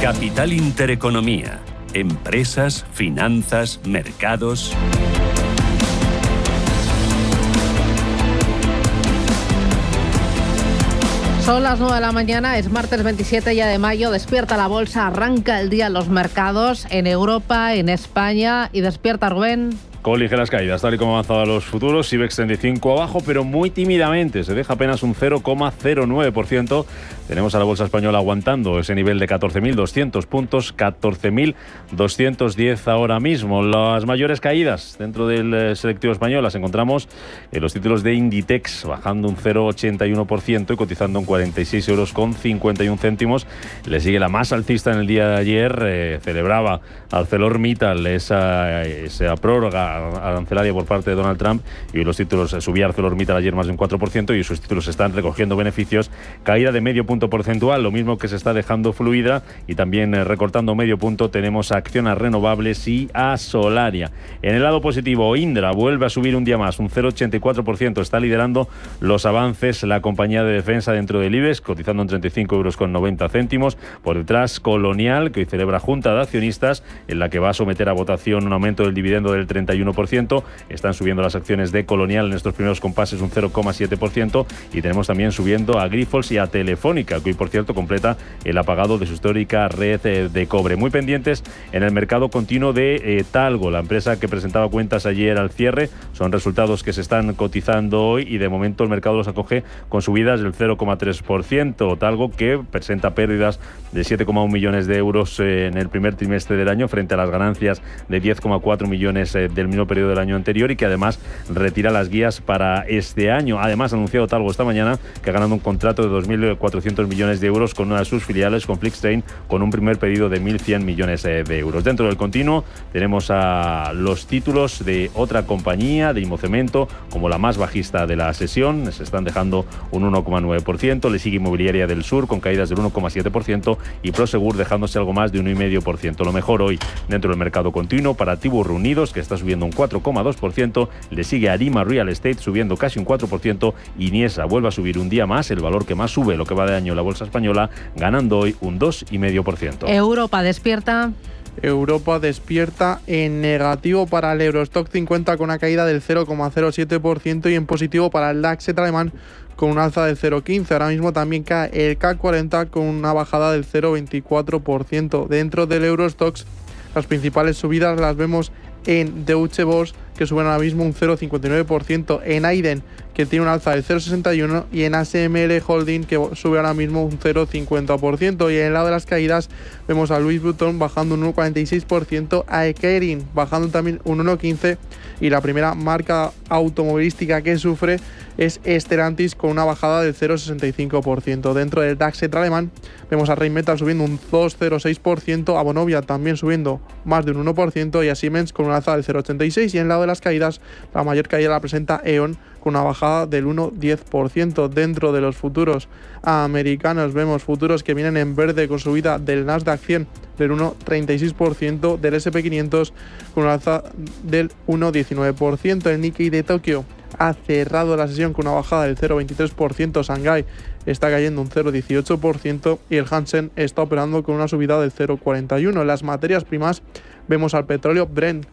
Capital Intereconomía. Empresas, finanzas, mercados. Son las 9 de la mañana, es martes 27 ya de mayo, despierta la bolsa, arranca el día en los mercados, en Europa, en España, y despierta Rubén. Con ligeras caídas, tal y como han avanzado los futuros, IBEX 35 abajo, pero muy tímidamente, se deja apenas un 0,09%. Tenemos a la bolsa española aguantando ese nivel de 14.200 puntos, 14.210 ahora mismo. Las mayores caídas dentro del selectivo español las encontramos en los títulos de Inditex, bajando un 0,81% y cotizando en 46,51 €. Le sigue la más alcista en el día de ayer, celebraba ArcelorMittal esa prórroga arancelaria por parte de Donald Trump, y los títulos subía ArcelorMittal ayer más de un 4% y sus títulos están recogiendo beneficios, caída de medio punto porcentual, lo mismo que se está dejando Fluidra, y también recortando medio punto tenemos a Acciona Renovables y a Solaria. En el lado positivo, Indra vuelve a subir un día más, un 0,84%, está liderando los avances la compañía de defensa dentro del IBEX, cotizando en 35,90 €. Por detrás, Colonial, que hoy celebra junta de accionistas en la que va a someter a votación un aumento del dividendo del 31%. Están subiendo las acciones de Colonial en estos primeros compases un 0,7%, y tenemos también subiendo a Grifols y a Telefónica, que hoy por cierto completa el apagado de su histórica red de cobre. Muy pendientes en el mercado continuo de Talgo, la empresa que presentaba cuentas ayer al cierre. Son resultados que se están cotizando hoy y de momento el mercado los acoge con subidas del 0,3%. Talgo, que presenta pérdidas de 7,1 millones de euros en el primer trimestre del año frente a las ganancias de 10,4 millones del mismo periodo del año anterior, y que además retira las guías para este año. Además, ha anunciado Talgo esta mañana que ha ganado un contrato de 2.400 millones de euros con una de sus filiales, con Flixtrain, con un primer pedido de 1.100 millones de euros. Dentro del continuo tenemos a los títulos de otra compañía de Imocemento como la más bajista de la sesión, se están dejando un 1,9%, le sigue Inmobiliaria del Sur con caídas del 1,7% y Prosegur dejándose algo más de 1,5%. Lo mejor hoy dentro del mercado continuo para Tibur Reunidos, que está subiendo un 4,2%, le sigue Arima Real Estate subiendo casi un 4%, y Niesa vuelve a subir un día más, el valor que más sube lo que va de año en la bolsa española, ganando hoy un 2,5%. Europa despierta. Europa despierta en negativo para el Eurostock 50 con una caída del 0,07% y en positivo para el DAX alemán con un alza del 0,15%. Ahora mismo también cae el CAC 40 con una bajada del 0,24%. Dentro del Eurostoxx, las principales subidas las vemos en Deutsche Börse, que suben ahora mismo un 0,59%, en Aiden, que tiene un alza del 0,61%, y en ASML Holding, que sube ahora mismo un 0,50%. Y en el lado de las caídas vemos a Louis Vuitton bajando un 1,46%, a Kering bajando también un 1,15%, y la primera marca automovilística que sufre es Stellantis con una bajada del 0,65%. Dentro del DAX alemán vemos a Rheinmetall subiendo un 2,06%, a Vonovia también subiendo más de un 1%, y a Siemens con una alza del 0,86%. Y en el lado de las caídas, la mayor caída la presenta E.ON con una bajada del 1,10%. Dentro de los futuros americanos vemos futuros que vienen en verde con subida del Nasdaq 100 del 1,36%, del S&P 500 con una alza del 1,19%. El Nikkei de Tokio ha cerrado la sesión con una bajada del 0,23%, Shanghái está cayendo un 0,18% y el Hansen está operando con una subida del 0,41%. En las materias primas vemos al petróleo Brent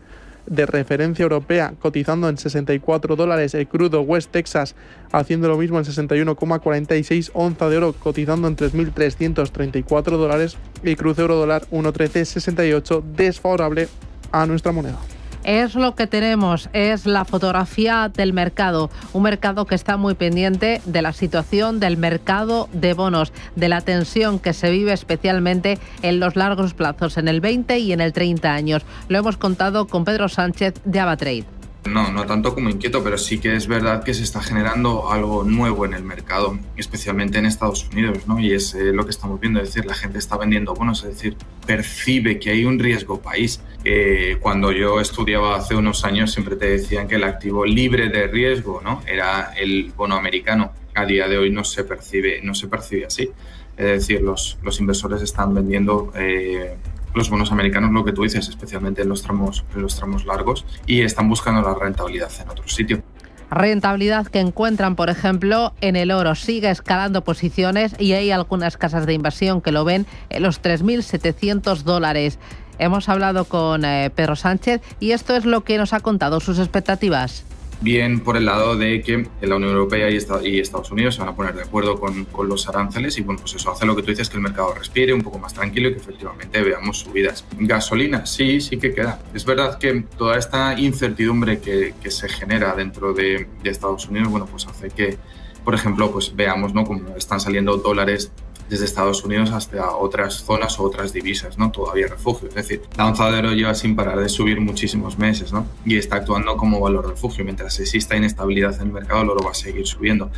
de referencia europea cotizando en $64, el crudo West Texas haciendo lo mismo en 61,46, onza de oro cotizando en $3.334 y cruce euro dólar 1,1368, desfavorable a nuestra moneda. Es lo que tenemos, es la fotografía del mercado, un mercado que está muy pendiente de la situación del mercado de bonos, de la tensión que se vive especialmente en los largos plazos, en el 20 y en el 30 años. Lo hemos contado con Pedro Sánchez de Avatrade. No tanto como inquieto, pero sí que es verdad que se está generando algo nuevo en el mercado, especialmente en Estados Unidos, ¿no? Y es lo que estamos viendo, es decir, la gente está vendiendo bonos, es decir, percibe que hay un riesgo país. Cuando yo estudiaba hace unos años siempre te decían que el activo libre de riesgo, ¿no?, era el bono americano. A día de hoy no se percibe así. Es decir, los inversores están vendiendo los bonos americanos, lo que tú dices, especialmente en los tramos largos, y están buscando la rentabilidad en otro sitio. Rentabilidad que encuentran, por ejemplo, en el oro. Sigue escalando posiciones y hay algunas casas de inversión que lo ven en los $3.700. Hemos hablado con Pedro Sánchez y esto es lo que nos ha contado, sus expectativas. Bien por el lado de que la Unión Europea y Estados Unidos se van a poner de acuerdo con los aranceles y bueno, pues eso hace lo que tú dices, que el mercado respire un poco más tranquilo y que efectivamente veamos subidas. Gasolina, sí que queda. Es verdad que toda esta incertidumbre que se genera dentro de Estados Unidos, bueno, pues hace que, por ejemplo, pues veamos, ¿no?, cómo están saliendo dólares desde Estados Unidos hasta otras zonas o otras divisas, ¿no? Todavía refugio. Es decir, la onza de oro lleva sin parar de subir muchísimos meses, ¿no? Y está actuando como valor refugio. Mientras exista inestabilidad en el mercado, el oro va a seguir subiendo.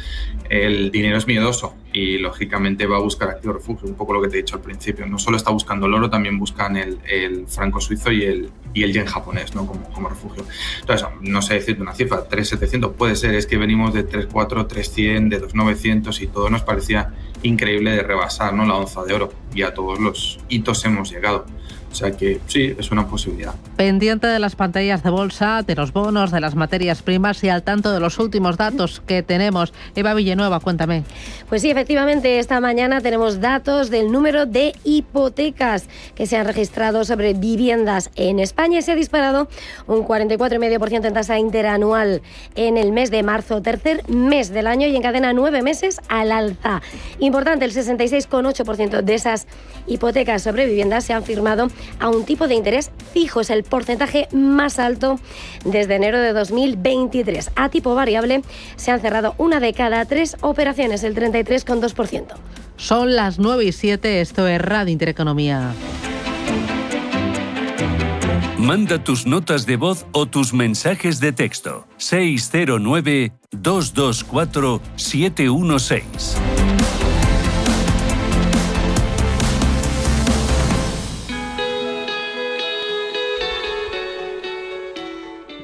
El dinero es miedoso y, lógicamente, va a buscar activo refugio. Un poco lo que te he dicho al principio. No solo está buscando el oro, también buscan el franco suizo y el yen japonés, ¿no?, como refugio. Entonces, no sé decirte una cifra, 3.700 puede ser. Es que venimos de 3.400, 3.100, de 2.900 y todo nos parecía increíble de rebasar, ¿no?, la onza de oro, y a todos los hitos hemos llegado. O sea que sí, es una posibilidad. Pendiente de las pantallas de bolsa, de los bonos, de las materias primas y al tanto de los últimos datos que tenemos. Eva Villanueva, cuéntame. Pues sí, efectivamente, esta mañana tenemos datos del número de hipotecas que se han registrado sobre viviendas en España. Se ha disparado un 44,5% en tasa interanual en el mes de marzo, tercer mes del año, y encadena 9 meses al alza. Importante, el 66,8% de esas hipotecas sobre viviendas se han firmado a un tipo de interés fijo. Es el porcentaje más alto desde enero de 2023. A tipo variable se han cerrado una de cada 3 operaciones, el 33,2%. Son las 9:07, esto es Radio Intereconomía. Manda tus notas de voz o tus mensajes de texto. 609-224-716.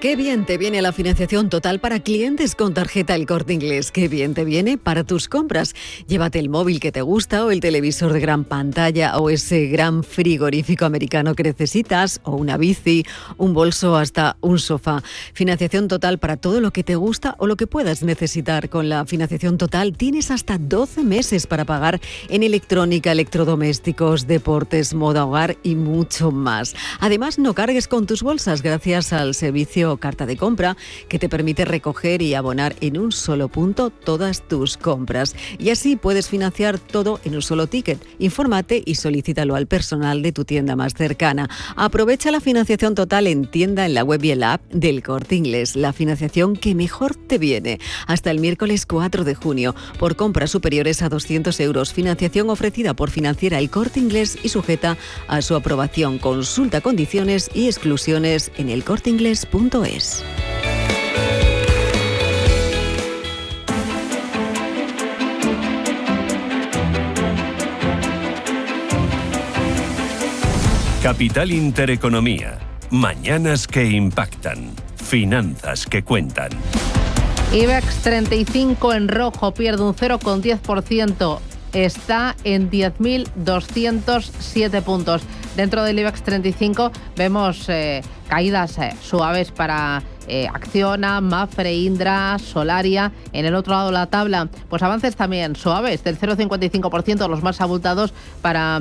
Qué bien te viene la financiación total para clientes con tarjeta El Corte Inglés. Qué bien te viene para tus compras. Llévate el móvil que te gusta o el televisor de gran pantalla o ese gran frigorífico americano que necesitas o una bici, un bolso, hasta un sofá. Financiación total para todo lo que te gusta o lo que puedas necesitar. Con la financiación total tienes hasta 12 meses para pagar en electrónica, electrodomésticos, deportes, moda, hogar y mucho más. Además, no cargues con tus bolsas gracias al servicio Carta de Compra, que te permite recoger y abonar en un solo punto todas tus compras. Y así puedes financiar todo en un solo ticket. Infórmate y solicítalo al personal de tu tienda más cercana. Aprovecha la financiación total en tienda, en la web y en la app del Corte Inglés. La financiación que mejor te viene. Hasta el miércoles 4 de junio. Por compras superiores a 200 euros. Financiación ofrecida por Financiera El Corte Inglés y sujeta a su aprobación. Consulta condiciones y exclusiones en elcorteingles.es. Capital Intereconomía. Mañanas que impactan. Finanzas que cuentan. IBEX 35 en rojo, pierde un 0,10%. Está en 10.207 puntos. Dentro del IBEX 35 vemos caídas suaves para Acciona, Mapfre, Indra, Solaria. En el otro lado de la tabla, pues avances también suaves, del 0,55%, los más abultados para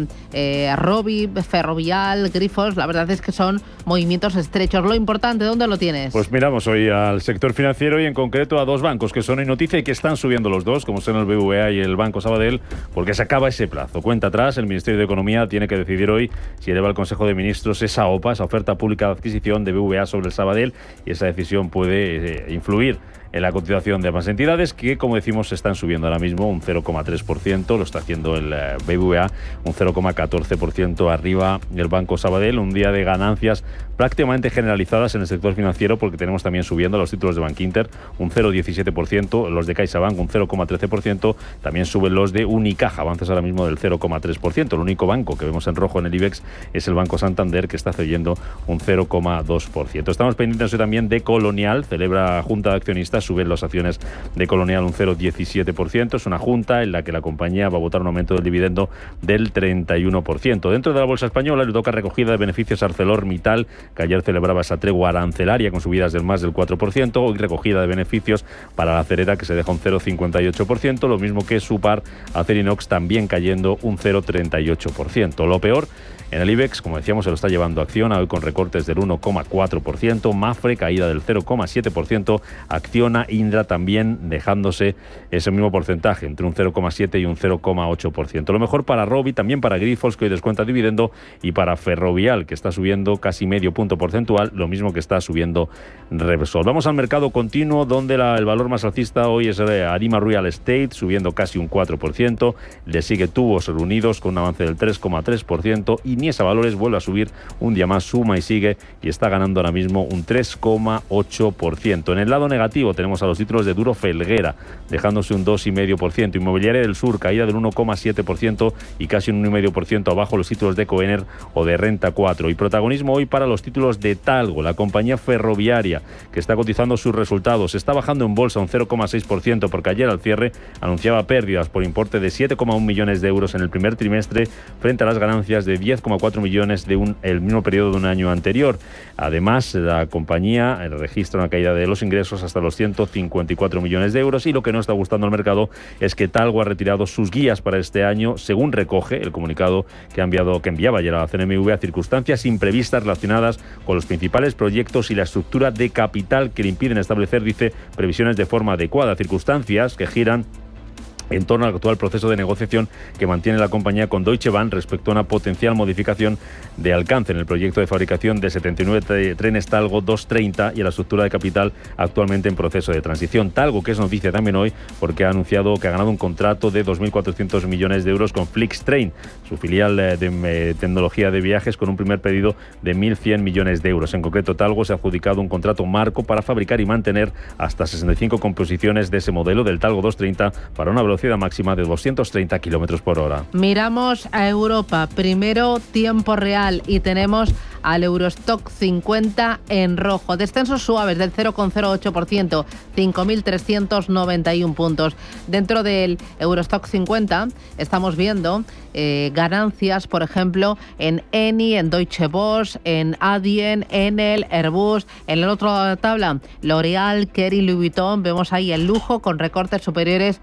Robi, Ferrovial, Grifols. La verdad es que son movimientos estrechos. Lo importante, ¿dónde lo tienes? Pues miramos hoy al sector financiero y en concreto a dos bancos que son hoy noticia y que están subiendo los dos, como son el BBVA y el Banco Sabadell, porque se acaba ese plazo. Cuenta atrás, el Ministerio de Economía tiene que decidir hoy si eleva al Consejo de Ministros esa OPA, esa oferta pública de adquisición de BBVA sobre el Sabadell, y esa decisión puede influir en la cotización de ambas entidades, que, como decimos, están subiendo ahora mismo un 0,3%, lo está haciendo el BBVA, un 0,14% arriba el Banco Sabadell, un día de ganancias prácticamente generalizadas en el sector financiero, porque tenemos también subiendo los títulos de Bankinter, un 0,17%, los de CaixaBank un 0,13%, también suben los de Unicaja, avances ahora mismo del 0,3%, el único banco que vemos en rojo en el IBEX es el Banco Santander, que está cediendo un 0,2%. Estamos pendientes hoy también de Colonial, celebra Junta de Accionistas 0,30, suben las acciones de Colonial un 0,17%. Es una junta en la que la compañía va a votar un aumento del dividendo del 31%. Dentro de la bolsa española le toca recogida de beneficios a ArcelorMittal, que ayer celebraba esa tregua arancelaria con subidas del más del 4%. Hoy recogida de beneficios para la acerera, que se deja un 0,58%, lo mismo que Supar, Acerinox, también cayendo un 0,38%. Lo peor, en el IBEX, como decíamos, se lo está llevando Acciona, hoy con recortes del 1,4%, Mafre caída del 0,7%, Acciona, Indra también dejándose ese mismo porcentaje, entre un 0,7 y un 0,8%. Lo mejor para Robi, también para Grifols, que hoy descuenta dividendo, y para Ferrovial, que está subiendo casi medio punto porcentual, lo mismo que está subiendo Repsol. Vamos al mercado continuo, donde el valor más alcista hoy es Arima Real Estate, subiendo casi un 4%, le sigue Tubos Reunidos con un avance del 3,3%, y Niesa Valores vuelve a subir un día más, suma y sigue, y está ganando ahora mismo un 3,8%. En el lado negativo tenemos a los títulos de Duro Felguera, dejándose un 2,5%. Inmobiliaria del Sur, caída del 1,7% y casi un 1,5% abajo los títulos de Coener o de Renta 4. Y protagonismo hoy para los títulos de Talgo, la compañía ferroviaria, que está cotizando sus resultados. Está bajando en bolsa un 0,6% porque ayer al cierre anunciaba pérdidas por importe de 7,1 millones de euros en el primer trimestre frente a las ganancias de 10,4 millones el mismo periodo de un año anterior. Además, la compañía registra una caída de los ingresos hasta los 154 millones de euros, y lo que no está gustando al mercado es que Talgo ha retirado sus guías para este año, según recoge el comunicado que enviaba ayer a la CNMV, a circunstancias imprevistas relacionadas con los principales proyectos y la estructura de capital que le impiden establecer, dice, previsiones de forma adecuada, circunstancias que giran en torno al actual proceso de negociación que mantiene la compañía con Deutsche Bahn respecto a una potencial modificación de alcance en el proyecto de fabricación de 79 trenes Talgo 230 y a la estructura de capital actualmente en proceso de transición. Talgo, que es noticia también hoy porque ha anunciado que ha ganado un contrato de 2.400 millones de euros con Flixtrain, su filial de tecnología de viajes, con un primer pedido de 1.100 millones de euros. En concreto, Talgo se ha adjudicado un contrato marco para fabricar y mantener hasta 65 composiciones de ese modelo del Talgo 230 para una velocidad máxima de 230 kilómetros por hora. Miramos a Europa. Primero, tiempo real, y tenemos al Eurostock 50 en rojo. Descensos suaves del 0,08%, 5.391 puntos. Dentro del Eurostock 50 estamos viendo ganancias, por ejemplo, en Eni, en Deutsche Börse, en Adyen, Enel, Airbus. En el otro lado de la tabla, L'Oréal, Kering, Louis Vuitton. Vemos ahí el lujo con recortes superiores,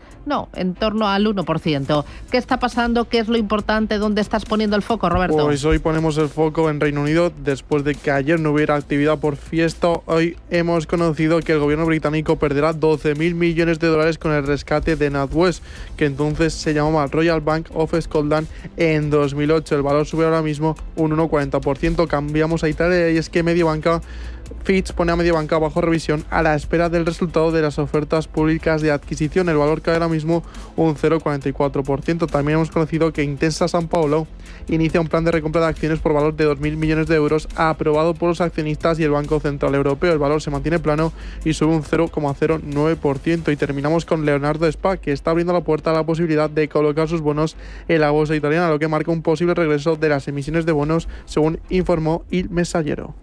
en torno al 1%. ¿Qué está pasando? ¿Qué es lo importante? ¿Dónde estás poniendo el foco, Roberto? Pues hoy ponemos el foco en Reino Unido. Después de que ayer no hubiera actividad por fiesta, hoy hemos conocido que el gobierno británico perderá 12.000 millones de dólares con el rescate de NatWest, que entonces se llamaba Royal Bank of Scotland en 2008. El valor sube ahora mismo un 1,40%. Cambiamos a Italia, y es que Mediobanca, Fitch pone a Mediobanca bajo revisión a la espera del resultado de las ofertas públicas de adquisición. El valor cae ahora mismo un 0,44%. También hemos conocido que Intesa Sanpaolo inicia un plan de recompra de acciones por valor de 2.000 millones de euros aprobado por los accionistas y el Banco Central Europeo. El valor se mantiene plano y sube un 0,09%. Y terminamos con Leonardo Spa, que está abriendo la puerta a la posibilidad de colocar sus bonos en la bolsa italiana, lo que marca un posible regreso de las emisiones de bonos, según informó Il Messaggero.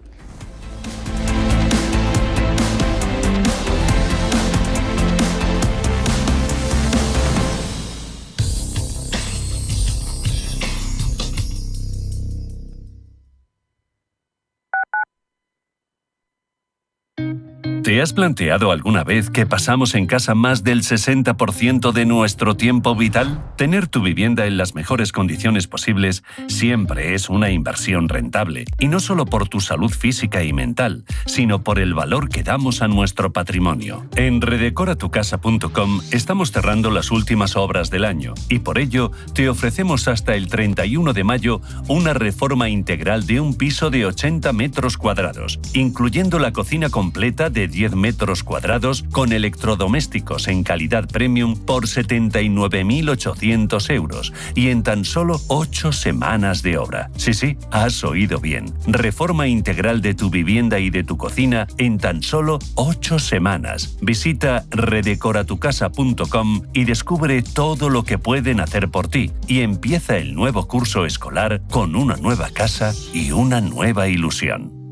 ¿Te has planteado alguna vez que pasamos en casa más del 60% de nuestro tiempo vital? Tener tu vivienda en las mejores condiciones posibles siempre es una inversión rentable, y no solo por tu salud física y mental, sino por el valor que damos a nuestro patrimonio. En redecoratucasa.com estamos cerrando las últimas obras del año, y por ello te ofrecemos hasta el 31 de mayo una reforma integral de un piso de 80 metros cuadrados, incluyendo la cocina completa de 10 metros cuadrados con electrodomésticos en calidad premium por 79.800 euros y en tan solo 8 semanas de obra. Sí, has oído bien. Reforma integral de tu vivienda y de tu cocina en tan solo 8 semanas. Visita redecoratucasa.com y descubre todo lo que pueden hacer por ti, y empieza el nuevo curso escolar con una nueva casa y una nueva ilusión.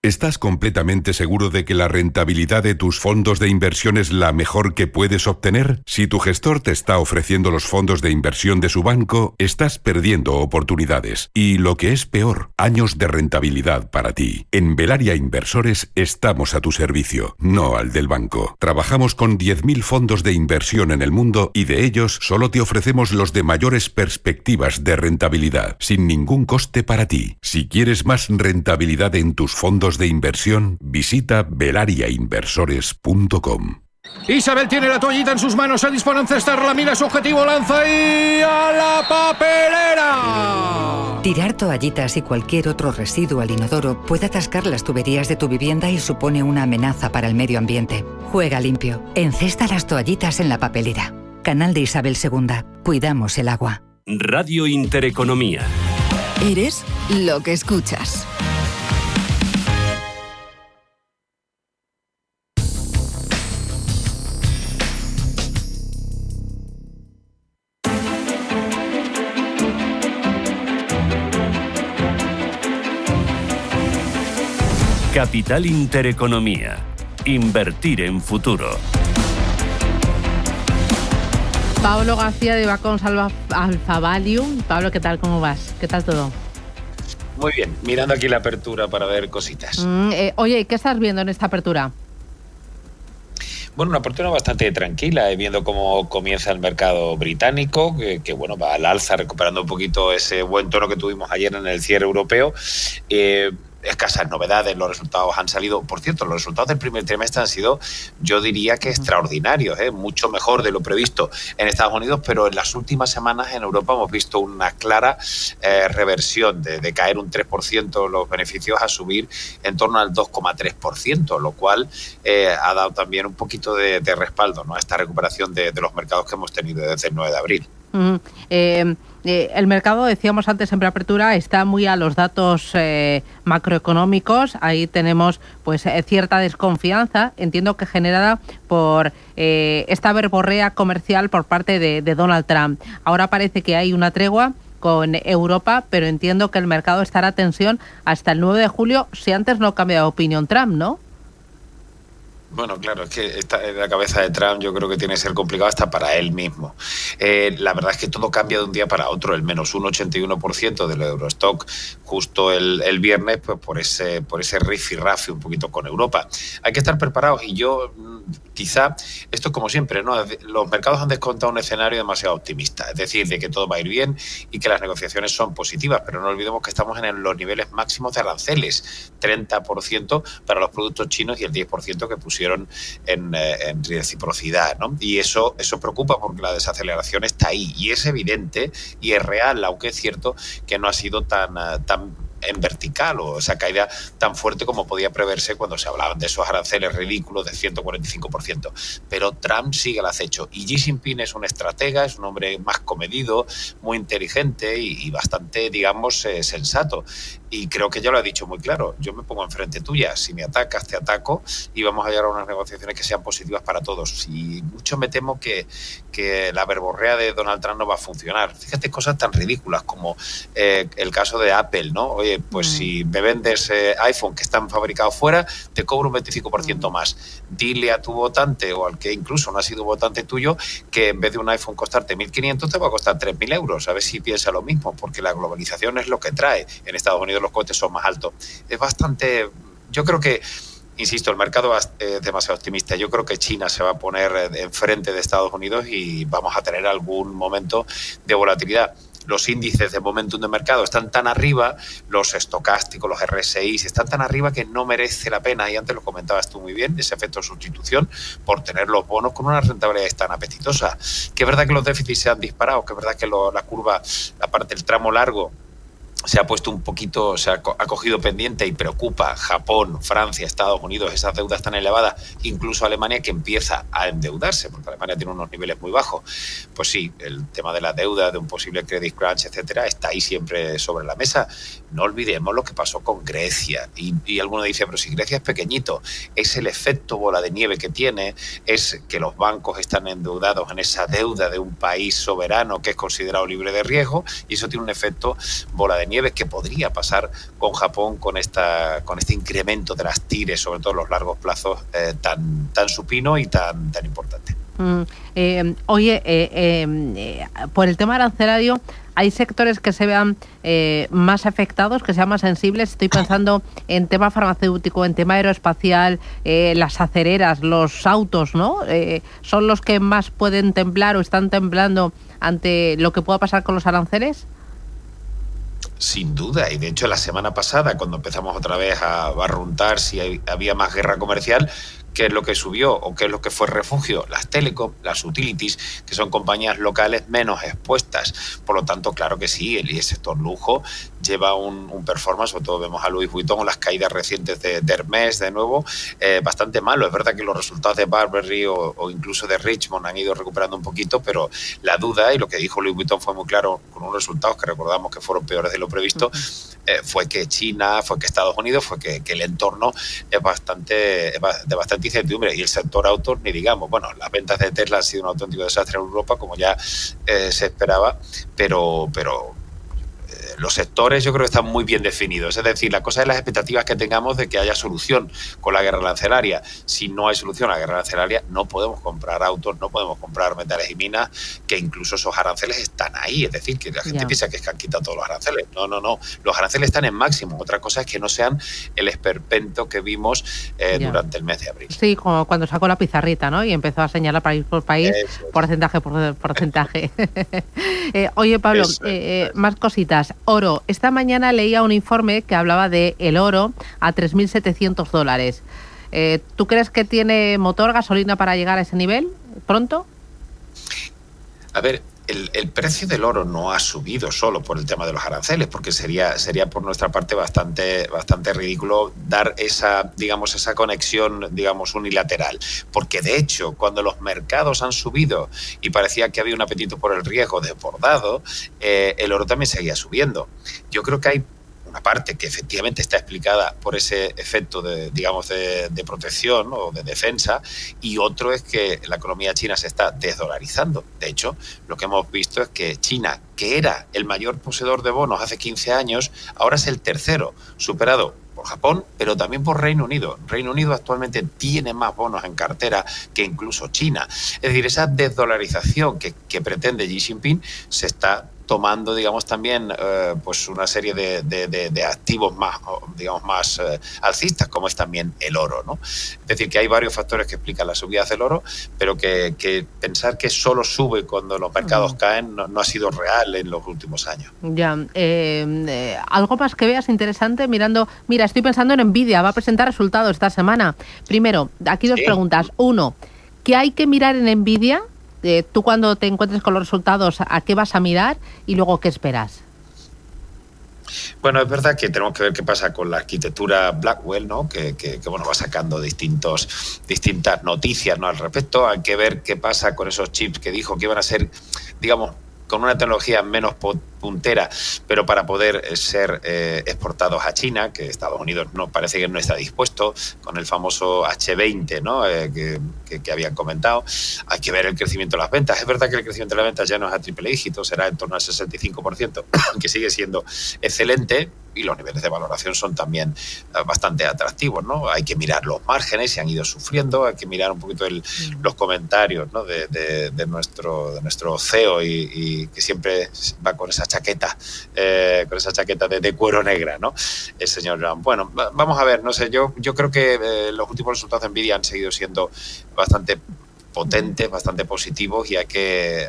¿Estás completamente seguro de que la rentabilidad de tus fondos de inversión es la mejor que puedes obtener? Si tu gestor te está ofreciendo los fondos de inversión de su banco, estás perdiendo oportunidades. Y lo que es peor, años de rentabilidad para ti. En Velaria Inversores estamos a tu servicio, no al del banco. Trabajamos con 10.000 fondos de inversión en el mundo y de ellos solo te ofrecemos los de mayores perspectivas de rentabilidad, sin ningún coste para ti. Si quieres más rentabilidad en tus fondos de inversión, visita velariainversores.com. Isabel tiene la toallita en sus manos, se dispone a encestarla, mira su objetivo, lanza y ¡a la papelera! Tirar toallitas y cualquier otro residuo al inodoro puede atascar las tuberías de tu vivienda y supone una amenaza para el medio ambiente. Juega limpio. Encesta las toallitas en la papelera. Canal de Isabel II. Cuidamos el agua. Radio Intereconomía. Eres lo que escuchas. Capital Intereconomía. Invertir en futuro. Pablo García de Bacons Alpha Value. Pablo, ¿qué tal? ¿Cómo vas? ¿Qué tal todo? Muy bien, mirando aquí la apertura para ver cositas. Oye, ¿qué estás viendo en esta apertura? Bueno, una apertura bastante tranquila, viendo cómo comienza el mercado británico, que bueno, va al alza, recuperando un poquito ese buen tono que tuvimos ayer en el cierre europeo. Escasas novedades, los resultados han salido. Por cierto, los resultados del primer trimestre han sido, yo diría que extraordinarios, mucho mejor de lo previsto en Estados Unidos, pero en las últimas semanas en Europa hemos visto una clara reversión de caer un 3% los beneficios a subir en torno al 2,3%, lo cual ha dado también un poquito de respaldo, ¿no?, a esta recuperación de los mercados que hemos tenido desde el 9 de abril. El mercado, decíamos antes en preapertura, está muy a los datos macroeconómicos. Ahí tenemos pues cierta desconfianza, entiendo que generada por esta verborrea comercial por parte de Donald Trump. Ahora parece que hay una tregua con Europa, pero entiendo que el mercado estará a tensión hasta el 9 de julio, si antes no cambia de opinión Trump, ¿no? Bueno, claro, es que en la cabeza de Trump yo creo que tiene que ser complicado hasta para él mismo. La verdad es que todo cambia de un día para otro. El menos 1,81% del Eurostock justo el viernes, pues por ese rifirrafe un poquito con Europa. Hay que estar preparados y yo quizá, esto es como siempre, ¿no? Los mercados han descontado un escenario demasiado optimista, es decir, de que todo va a ir bien y que las negociaciones son positivas, pero no olvidemos que estamos en los niveles máximos de aranceles, 30% para los productos chinos y el 10% que pusieron en reciprocidad, ¿no? Y eso preocupa porque la desaceleración está ahí y es evidente y es real, aunque es cierto que no ha sido tan en vertical o esa caída tan fuerte como podía preverse cuando se hablaban de esos aranceles ridículos de 145%. Pero Trump sigue al acecho y Xi Jinping es un estratega, es un hombre más comedido, muy inteligente y bastante, digamos, sensato. Y creo que ya lo ha dicho muy claro, yo me pongo enfrente tuya, si me atacas te ataco y vamos a llegar a unas negociaciones que sean positivas para todos. Y mucho me temo que la verborrea de Donald Trump no va a funcionar. Fíjate, cosas tan ridículas como el caso de Apple, ¿no? Oye, pues si me vendes iPhone que están fabricados fuera, te cobro un 25% más. Dile a tu votante o al que incluso no ha sido votante tuyo que en vez de un iPhone costarte 1.500 te va a costar 3.000 euros. A ver si piensa lo mismo, porque la globalización es lo que trae. En Estados Unidos los costes son más altos. Es bastante... Yo creo que, insisto, el mercado es demasiado optimista. Yo creo que China se va a poner enfrente de Estados Unidos y vamos a tener algún momento de volatilidad. Los índices de momentum de mercado están tan arriba, los estocásticos, los RSI están tan arriba que no merece la pena, y antes lo comentabas tú muy bien, ese efecto de sustitución por tener los bonos con una rentabilidad tan apetitosa. Que es verdad que los déficits se han disparado, que es verdad que la curva, la parte del tramo largo, se ha puesto un poquito, se ha cogido pendiente y preocupa. Japón, Francia, Estados Unidos, esas deudas tan elevadas, incluso Alemania, que empieza a endeudarse, porque Alemania tiene unos niveles muy bajos. Pues sí, el tema de la deuda, de un posible credit crunch, etcétera, está ahí siempre sobre la mesa. No olvidemos lo que pasó con Grecia. Y alguno dice, pero si Grecia es pequeñito, es el efecto bola de nieve que tiene, es que los bancos están endeudados en esa deuda de un país soberano que es considerado libre de riesgo, y eso tiene un efecto bola de Nieves, qué podría pasar con Japón con este incremento de las TIRES, sobre todo en los largos plazos, tan supino y tan importante. Por el tema arancelario, ¿hay sectores que se vean más afectados, que sean más sensibles? Estoy pensando en tema farmacéutico, en tema aeroespacial, las acereras, los autos, ¿no? ¿Son los que más pueden temblar o están temblando ante lo que pueda pasar con los aranceles? Sin duda, y de hecho la semana pasada, cuando empezamos otra vez a barruntar si había más guerra comercial, ¿qué es lo que subió o qué es lo que fue refugio? Las telecom, las utilities, que son compañías locales menos expuestas. Por lo tanto, claro que sí, el sector lujo lleva un performance, sobre todo vemos a Louis Vuitton, las caídas recientes de Hermès, de nuevo, bastante malo. Es verdad que los resultados de Burberry o incluso de Richemont han ido recuperando un poquito, pero la duda, y lo que dijo Louis Vuitton fue muy claro, con unos resultados que recordamos que fueron peores de lo previsto, fue que China, fue que Estados Unidos, fue que el entorno es de bastante incertidumbre, y el sector auto ni digamos. Bueno, las ventas de Tesla han sido un auténtico desastre en Europa, como ya se esperaba, pero los sectores yo creo que están muy bien definidos. Es decir, la cosa es las expectativas que tengamos de que haya solución con la guerra arancelaria. Si no hay solución a la guerra arancelaria, no podemos comprar autos, no podemos comprar metales y minas, que incluso esos aranceles están ahí. Es decir, que la gente piensa que han quitado todos los aranceles. No. Los aranceles están en máximo. Otra cosa es que no sean el esperpento que vimos durante el mes de abril. Sí, como cuando sacó la pizarrita, ¿no? Y empezó a señalar país por país, porcentaje por porcentaje. Oye, Pablo, más cositas. Oro. Esta mañana leía un informe que hablaba de el oro a $3.700. ¿Tú crees que tiene motor, gasolina para llegar a ese nivel pronto? A ver, el precio del oro no ha subido solo por el tema de los aranceles, porque sería por nuestra parte bastante ridículo dar esa conexión, unilateral. Porque de hecho, cuando los mercados han subido y parecía que había un apetito por el riesgo desbordado, el oro también seguía subiendo. Yo creo que hay una parte que efectivamente está explicada por ese efecto de protección o de defensa, y otro es que la economía china se está desdolarizando. De hecho, lo que hemos visto es que China, que era el mayor poseedor de bonos hace 15 años, ahora es el tercero, superado por Japón, pero también por Reino Unido. Reino Unido actualmente tiene más bonos en cartera que incluso China. Es decir, esa desdolarización que pretende Xi Jinping se está tomando, también pues una serie de activos más alcistas, como es también el oro, ¿no? Es decir, que hay varios factores que explican la subida del oro, pero que pensar que solo sube cuando los mercados caen no ha sido real en los últimos años. Ya. Algo más que veas interesante mirando. Mira, estoy pensando en Nvidia, va a presentar resultados esta semana. Primero, aquí dos preguntas. Uno, ¿qué hay que mirar en Nvidia? Tú cuando te encuentres con los resultados, ¿a qué vas a mirar? Y luego, ¿qué esperas? Bueno, es verdad que tenemos que ver qué pasa con la arquitectura Blackwell, ¿no? Que va sacando distintas noticias, ¿no?, al respecto. Hay que ver qué pasa con esos chips que dijo que iban a ser, con una tecnología menos puntera, pero para poder ser exportados a China, que Estados Unidos parece que no está dispuesto, con el famoso H20, ¿no?, que habían comentado. Hay que ver el crecimiento de las ventas. Es verdad que el crecimiento de las ventas ya no es a triple dígito, será en torno al 65%, que sigue siendo excelente, y los niveles de valoración son también bastante atractivos, ¿no? Hay que mirar los márgenes, si han ido sufriendo, hay que mirar un poquito los comentarios, ¿no?, de nuestro CEO, y que siempre va con esa chaqueta de cuero negra, ¿no?, el señor Trump. Bueno, vamos a ver, no sé, yo creo que los últimos resultados de Nvidia han seguido siendo bastante potentes, bastante positivos, y hay que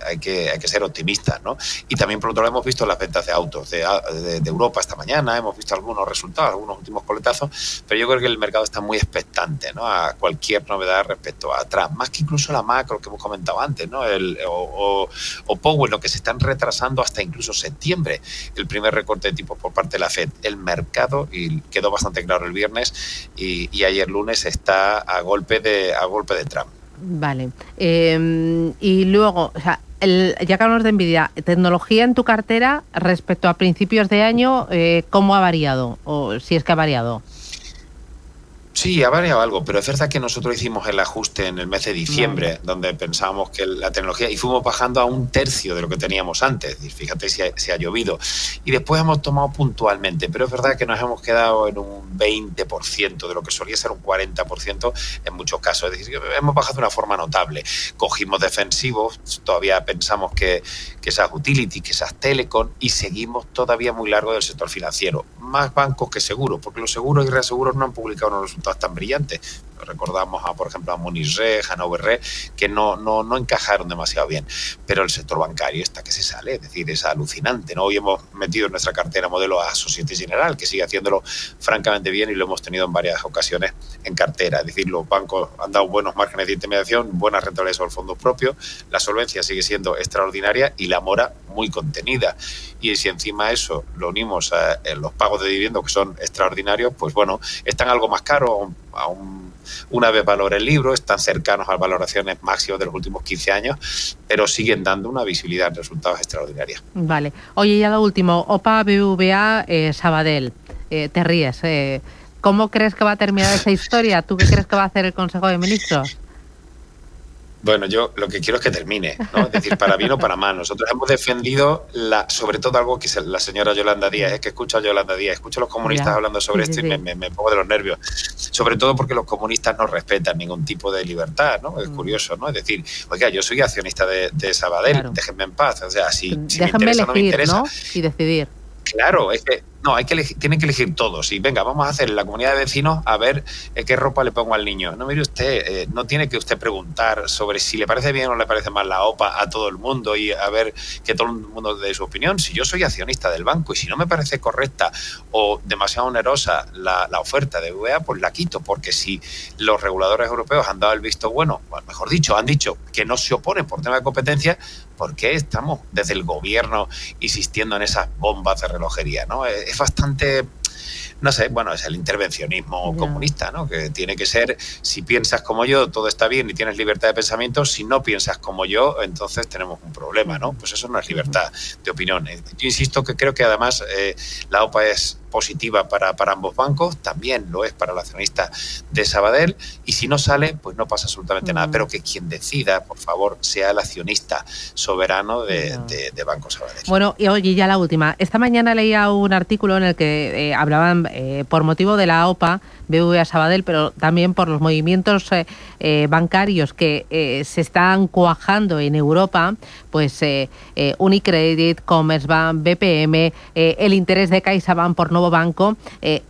ser optimistas, ¿no? Y también, por otro lado, hemos visto las ventas de autos de Europa esta mañana, hemos visto algunos resultados, algunos últimos coletazos, pero yo creo que el mercado está muy expectante, ¿no?, a cualquier novedad respecto a Trump, más que incluso la macro que hemos comentado antes, ¿no?, o Powell, lo que se están retrasando hasta incluso septiembre, el primer recorte de tipos por parte de la Fed. El mercado, y quedó bastante claro el viernes y ayer lunes, está a golpe de Trump. Vale. Y luego, ya que hablamos de Nvidia, tecnología en tu cartera respecto a principios de año, ¿cómo ha variado? O si es que ha variado. Sí, ha variado algo, pero es verdad que nosotros hicimos el ajuste en el mes de diciembre, donde pensábamos que la tecnología, y fuimos bajando a 1/3 de lo que teníamos antes. Y fíjate si ha llovido. Y después hemos tomado puntualmente, pero es verdad que nos hemos quedado en un 20% de lo que solía ser un 40% en muchos casos. Es decir, hemos bajado de una forma notable. Cogimos defensivos, todavía pensamos que esas utilities, que esas telecom, y seguimos todavía muy largo del sector financiero. Más bancos que seguros, porque los seguros y reaseguros no han publicado unos resultados tan brillantes. Recordamos, por ejemplo, a Munich Re, Hannover Re, que no encajaron demasiado bien. Pero el sector bancario está que se sale, es decir, es alucinante, ¿no? Hoy hemos metido en nuestra cartera modelo a Société Générale, que sigue haciéndolo francamente bien y lo hemos tenido en varias ocasiones en cartera. Es decir, los bancos han dado buenos márgenes de intermediación, buenas rentabilidades sobre fondos propios, la solvencia sigue siendo extraordinaria y la mora muy contenida. Y si encima eso lo unimos a los pagos de dividendos, que son extraordinarios, pues bueno, están algo más caros, una vez valora el libro, están cercanos a las valoraciones máximas de los últimos 15 años, pero siguen dando una visibilidad de resultados extraordinarios. Vale. Oye, ya lo último, OPA, BBVA, Sabadell, te ríes. ¿Cómo crees que va a terminar esa historia? ¿Tú qué crees que va a hacer el Consejo de Ministros? Bueno, yo lo que quiero es que termine, ¿no? Es decir, para bien o para mal. Nosotros hemos defendido sobre todo algo que la señora Yolanda Díaz, es que escucho a Yolanda Díaz, escucho a los comunistas hablando sobre esto y me pongo de los nervios. Sobre todo porque los comunistas no respetan ningún tipo de libertad, ¿no? Es curioso, ¿no? Es decir, oiga, yo soy accionista de Sabadell, déjenme en paz. O sea, si me interesa elegir, o no me interesa. ¿no? Y decidir. Claro, es que tienen que elegir todos. Y venga, vamos a hacer en la comunidad de vecinos a ver qué ropa le pongo al niño. No, mire usted, no tiene que usted preguntar sobre si le parece bien o le parece mal la OPA a todo el mundo y a ver que todo el mundo dé su opinión. Si yo soy accionista del banco y si no me parece correcta o demasiado onerosa la oferta de BBVA, pues la quito. Porque si los reguladores europeos han dado el visto bueno, mejor dicho, han dicho que no se oponen por tema de competencia, ¿por qué estamos desde el gobierno insistiendo en esas bombas de relojería, ¿no? Es bastante, no sé, bueno, es el intervencionismo comunista, ¿no? Que tiene que ser, si piensas como yo, todo está bien y tienes libertad de pensamiento. Si no piensas como yo, entonces tenemos un problema, ¿no? Pues eso no es libertad de opinión. Yo insisto que creo que además la OPA es positiva para ambos bancos, también lo es para el accionista de Sabadell, y si no sale, pues no pasa absolutamente nada, pero que quien decida, por favor, sea el accionista soberano de Banco Sabadell. Bueno, y oye, ya la última. Esta mañana leía un artículo en el que hablaban, por motivo de la OPA, BBVA Sabadell, pero también por los movimientos bancarios que se están cuajando en Europa, pues Unicredit, Commerzbank, BPM, el interés de CaixaBank por nuevo banco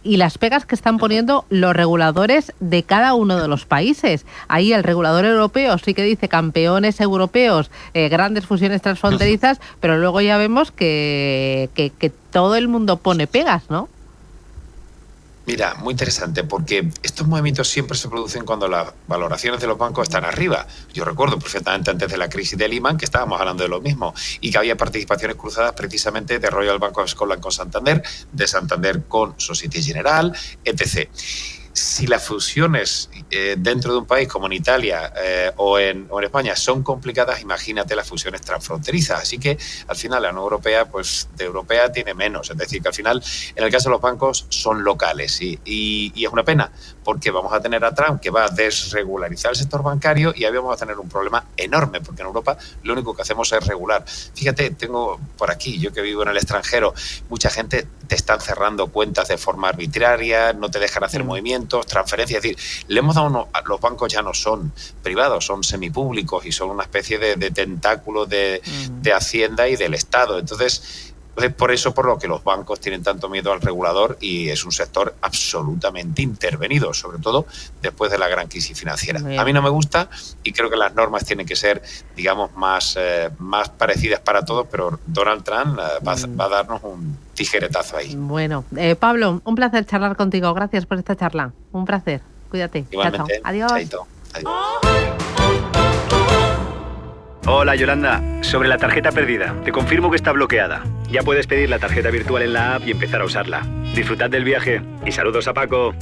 y las pegas que están poniendo los reguladores de cada uno de los países. Ahí el regulador europeo sí que dice campeones europeos, grandes fusiones transfronterizas, pero luego ya vemos que todo el mundo pone pegas, ¿no? Mira, muy interesante, porque estos movimientos siempre se producen cuando las valoraciones de los bancos están arriba. Yo recuerdo perfectamente antes de la crisis de Lehman que estábamos hablando de lo mismo y que había participaciones cruzadas precisamente de Royal Bank of Scotland con Santander, de Santander con Société Générale, etc. Si las fusiones dentro de un país como en Italia o en España son complicadas, imagínate las fusiones transfronterizas. Así que al final la Unión Europea, pues de europea tiene menos. Es decir, que al final, en el caso de los bancos, son locales. Y es una pena, porque vamos a tener a Trump que va a desregularizar el sector bancario y ahí vamos a tener un problema enorme, porque en Europa lo único que hacemos es regular. Fíjate, tengo por aquí, yo que vivo en el extranjero, mucha gente te están cerrando cuentas de forma arbitraria, no te dejan hacer movimientos, transferencias. Es decir, le hemos dado los bancos ya no son privados, son semipúblicos y son una especie de tentáculo de Hacienda y del Estado. Entonces, es por eso por lo que los bancos tienen tanto miedo al regulador y es un sector absolutamente intervenido, sobre todo después de la gran crisis financiera. A mí no me gusta y creo que las normas tienen que ser, digamos, más parecidas para todos, pero Donald Trump va a darnos un tijeretazo ahí. Bueno, Pablo, un placer charlar contigo. Gracias por esta charla. Un placer. Cuídate. Igualmente. Chao, chao. Adiós. Chaito. Adiós. Hola Yolanda, sobre la tarjeta perdida, te confirmo que está bloqueada. Ya puedes pedir la tarjeta virtual en la app y empezar a usarla. Disfrutad del viaje y saludos a Paco.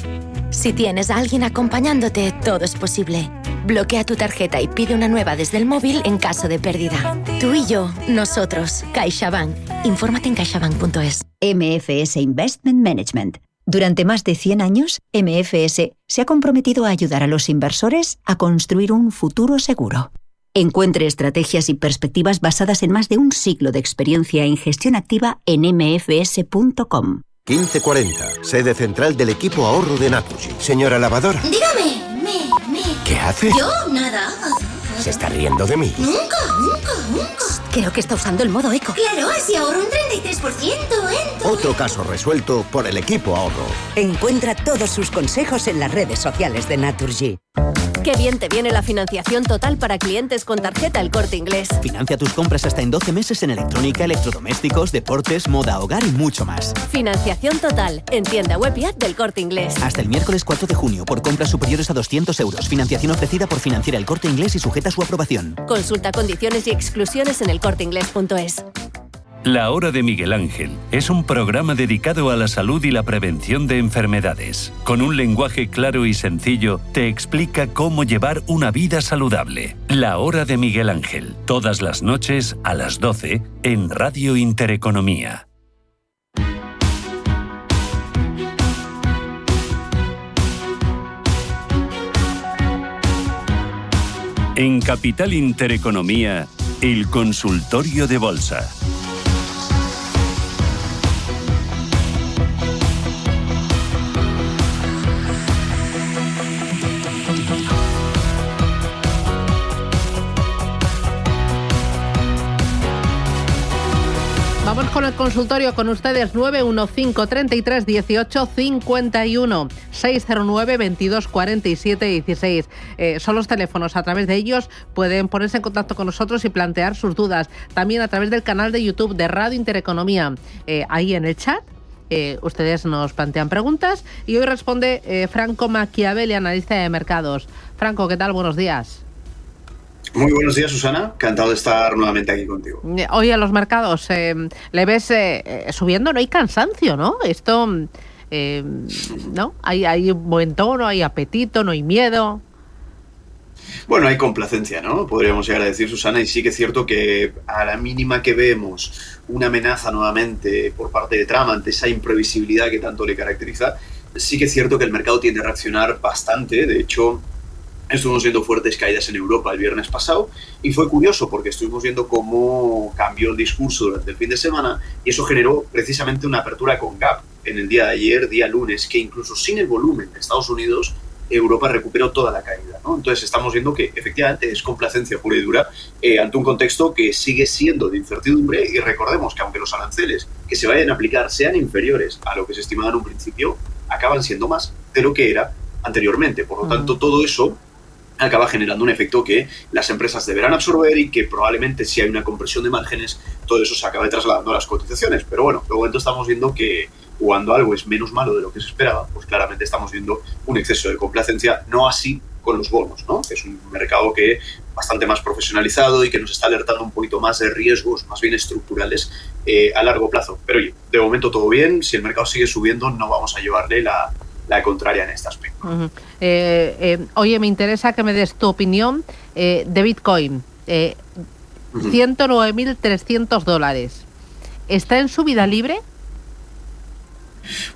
Si tienes a alguien acompañándote, todo es posible. Bloquea tu tarjeta y pide una nueva desde el móvil en caso de pérdida. Tú y yo, nosotros, CaixaBank. Infórmate en caixabank.es. MFS Investment Management. Durante más de 100 años, MFS se ha comprometido a ayudar a los inversores a construir un futuro seguro. Encuentre estrategias y perspectivas basadas en más de un siglo de experiencia en gestión activa en mfs.com. 1540, sede central del equipo ahorro de Naturgy. Señora lavadora. Dígame, ¿Qué hace? Yo, nada. ¿Se está riendo de mí? Nunca. Creo que está usando el modo eco. Claro, así ahorro un 33% en todo. Otro caso resuelto por el equipo ahorro. Encuentra todos sus consejos en las redes sociales de Naturgy. Qué bien te viene la financiación total para clientes con tarjeta El Corte Inglés. Financia tus compras hasta en 12 meses en electrónica, electrodomésticos, deportes, moda, hogar y mucho más. Financiación total en tienda web y app del Corte Inglés. Hasta el miércoles 4 de junio por compras superiores a 200 euros. Financiación ofrecida por Financiera El Corte Inglés y sujeta a su aprobación. Consulta condiciones y exclusiones en elcorteinglés.es. La Hora de Miguel Ángel es un programa dedicado a la salud y la prevención de enfermedades. Con un lenguaje claro y sencillo, te explica cómo llevar una vida saludable. La Hora de Miguel Ángel, todas las noches a las 12 en Radio Intereconomía. En Capital Intereconomía, el consultorio de bolsa. Vamos con el consultorio con ustedes. 915 33 18 51 609 22 47 16. Son los teléfonos. A través de ellos pueden ponerse en contacto con nosotros y plantear sus dudas. También a través del canal de YouTube de Radio Intereconomía. Ahí en el chat ustedes nos plantean preguntas y hoy responde Franco Machiavelli, analista de mercados. Franco, ¿qué tal? Buenos días. Muy buenos días, Susana. Encantado de estar nuevamente aquí contigo. Hoy a los mercados, ¿le ves subiendo? No hay cansancio, ¿no? Esto, ¿no? Hay buen tono, hay apetito, no hay miedo. Bueno, hay complacencia, ¿no? Podríamos llegar a decir, Susana, y sí que es cierto que a la mínima que vemos una amenaza nuevamente por parte de Trump ante esa imprevisibilidad que tanto le caracteriza, sí que es cierto que el mercado tiende a reaccionar bastante. De hecho, estuvimos viendo fuertes caídas en Europa el viernes pasado y fue curioso porque estuvimos viendo cómo cambió el discurso durante el fin de semana y eso generó precisamente una apertura con gap en el día de ayer, día lunes, que incluso sin el volumen de Estados Unidos, Europa recuperó toda la caída, ¿no? Entonces estamos viendo que efectivamente es complacencia pura y dura ante un contexto que sigue siendo de incertidumbre y recordemos que aunque los aranceles que se vayan a aplicar sean inferiores a lo que se estimaba en un principio, acaban siendo más de lo que era anteriormente. Por lo tanto, todo eso acaba generando un efecto que las empresas deberán absorber y que probablemente si hay una compresión de márgenes, todo eso se acabe trasladando a las cotizaciones. Pero bueno, de momento estamos viendo que cuando algo es menos malo de lo que se esperaba, pues claramente estamos viendo un exceso de complacencia, no así con los bonos, ¿no? Es un mercado que bastante más profesionalizado y que nos está alertando un poquito más de riesgos más bien estructurales a largo plazo. Pero oye, de momento todo bien, si el mercado sigue subiendo no vamos a llevarle la contraria en este aspecto. Oye, me interesa que me des tu opinión de Bitcoin. $109.300. ¿Está en subida libre?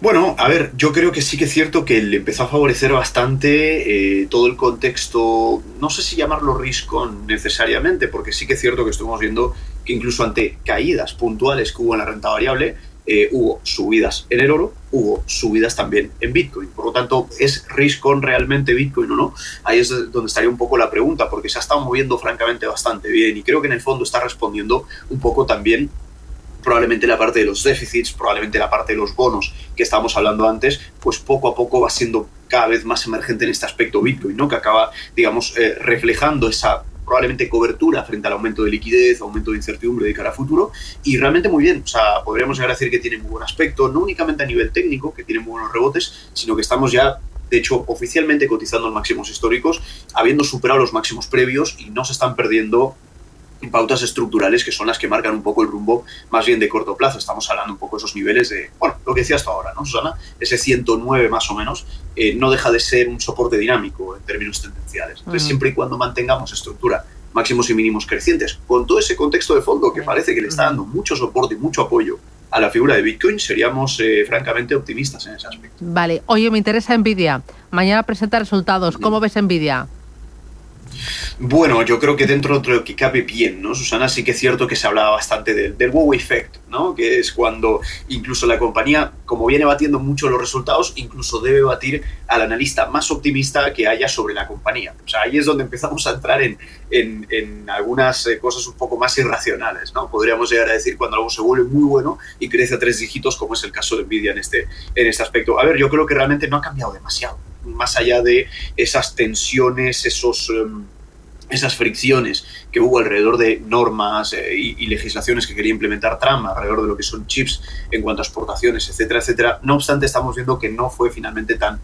Bueno, a ver, yo creo que sí que es cierto que le empezó a favorecer bastante todo el contexto, no sé si llamarlo risk-on necesariamente, porque sí que es cierto que estuvimos viendo que incluso ante caídas puntuales que hubo en la renta variable, hubo subidas en el oro, hubo subidas también en Bitcoin. Por lo tanto, ¿es risk-on realmente Bitcoin o no? Ahí es donde estaría un poco la pregunta, porque se ha estado moviendo francamente bastante bien y creo que en el fondo está respondiendo un poco también probablemente la parte de los déficits, probablemente la parte de los bonos que estábamos hablando antes, pues poco a poco va siendo cada vez más emergente en este aspecto Bitcoin, ¿no? Que acaba, digamos, reflejando esa probablemente cobertura frente al aumento de liquidez, aumento de incertidumbre de cara a futuro, y realmente muy bien. O sea, podríamos llegar a decir que tiene muy buen aspecto, no únicamente a nivel técnico, que tiene muy buenos rebotes, sino que estamos ya, de hecho, oficialmente cotizando en máximos históricos, habiendo superado los máximos previos y no se están perdiendo pautas estructurales que son las que marcan un poco el rumbo más bien de corto plazo. Estamos hablando un poco de esos niveles de, bueno, lo que decía hasta ahora, ¿no, Susana? Ese 109 más o menos no deja de ser un soporte dinámico en términos tendenciales. Entonces, siempre y cuando mantengamos estructura, máximos y mínimos crecientes, con todo ese contexto de fondo que parece que le está dando mucho soporte y mucho apoyo a la figura de Bitcoin, seríamos francamente optimistas en ese aspecto. Vale. Oye, me interesa Nvidia. Mañana presenta resultados. ¿Cómo ves Nvidia? Bueno, yo creo que dentro de lo que cabe bien, ¿no, Susana? Sí que es cierto que se hablaba bastante del wow effect, ¿no? Que es cuando incluso la compañía, como viene batiendo mucho los resultados, incluso debe batir al analista más optimista que haya sobre la compañía. O sea, ahí es donde empezamos a entrar en algunas cosas un poco más irracionales, ¿no? Podríamos llegar a decir cuando algo se vuelve muy bueno y crece a 3 dígitos, como es el caso de Nvidia en este aspecto. A ver, yo creo que realmente no ha cambiado demasiado, más allá de esas tensiones, esas fricciones que hubo alrededor de normas y legislaciones que quería implementar Trump alrededor de lo que son chips en cuanto a exportaciones, etcétera, etcétera. No obstante, estamos viendo que no fue finalmente tan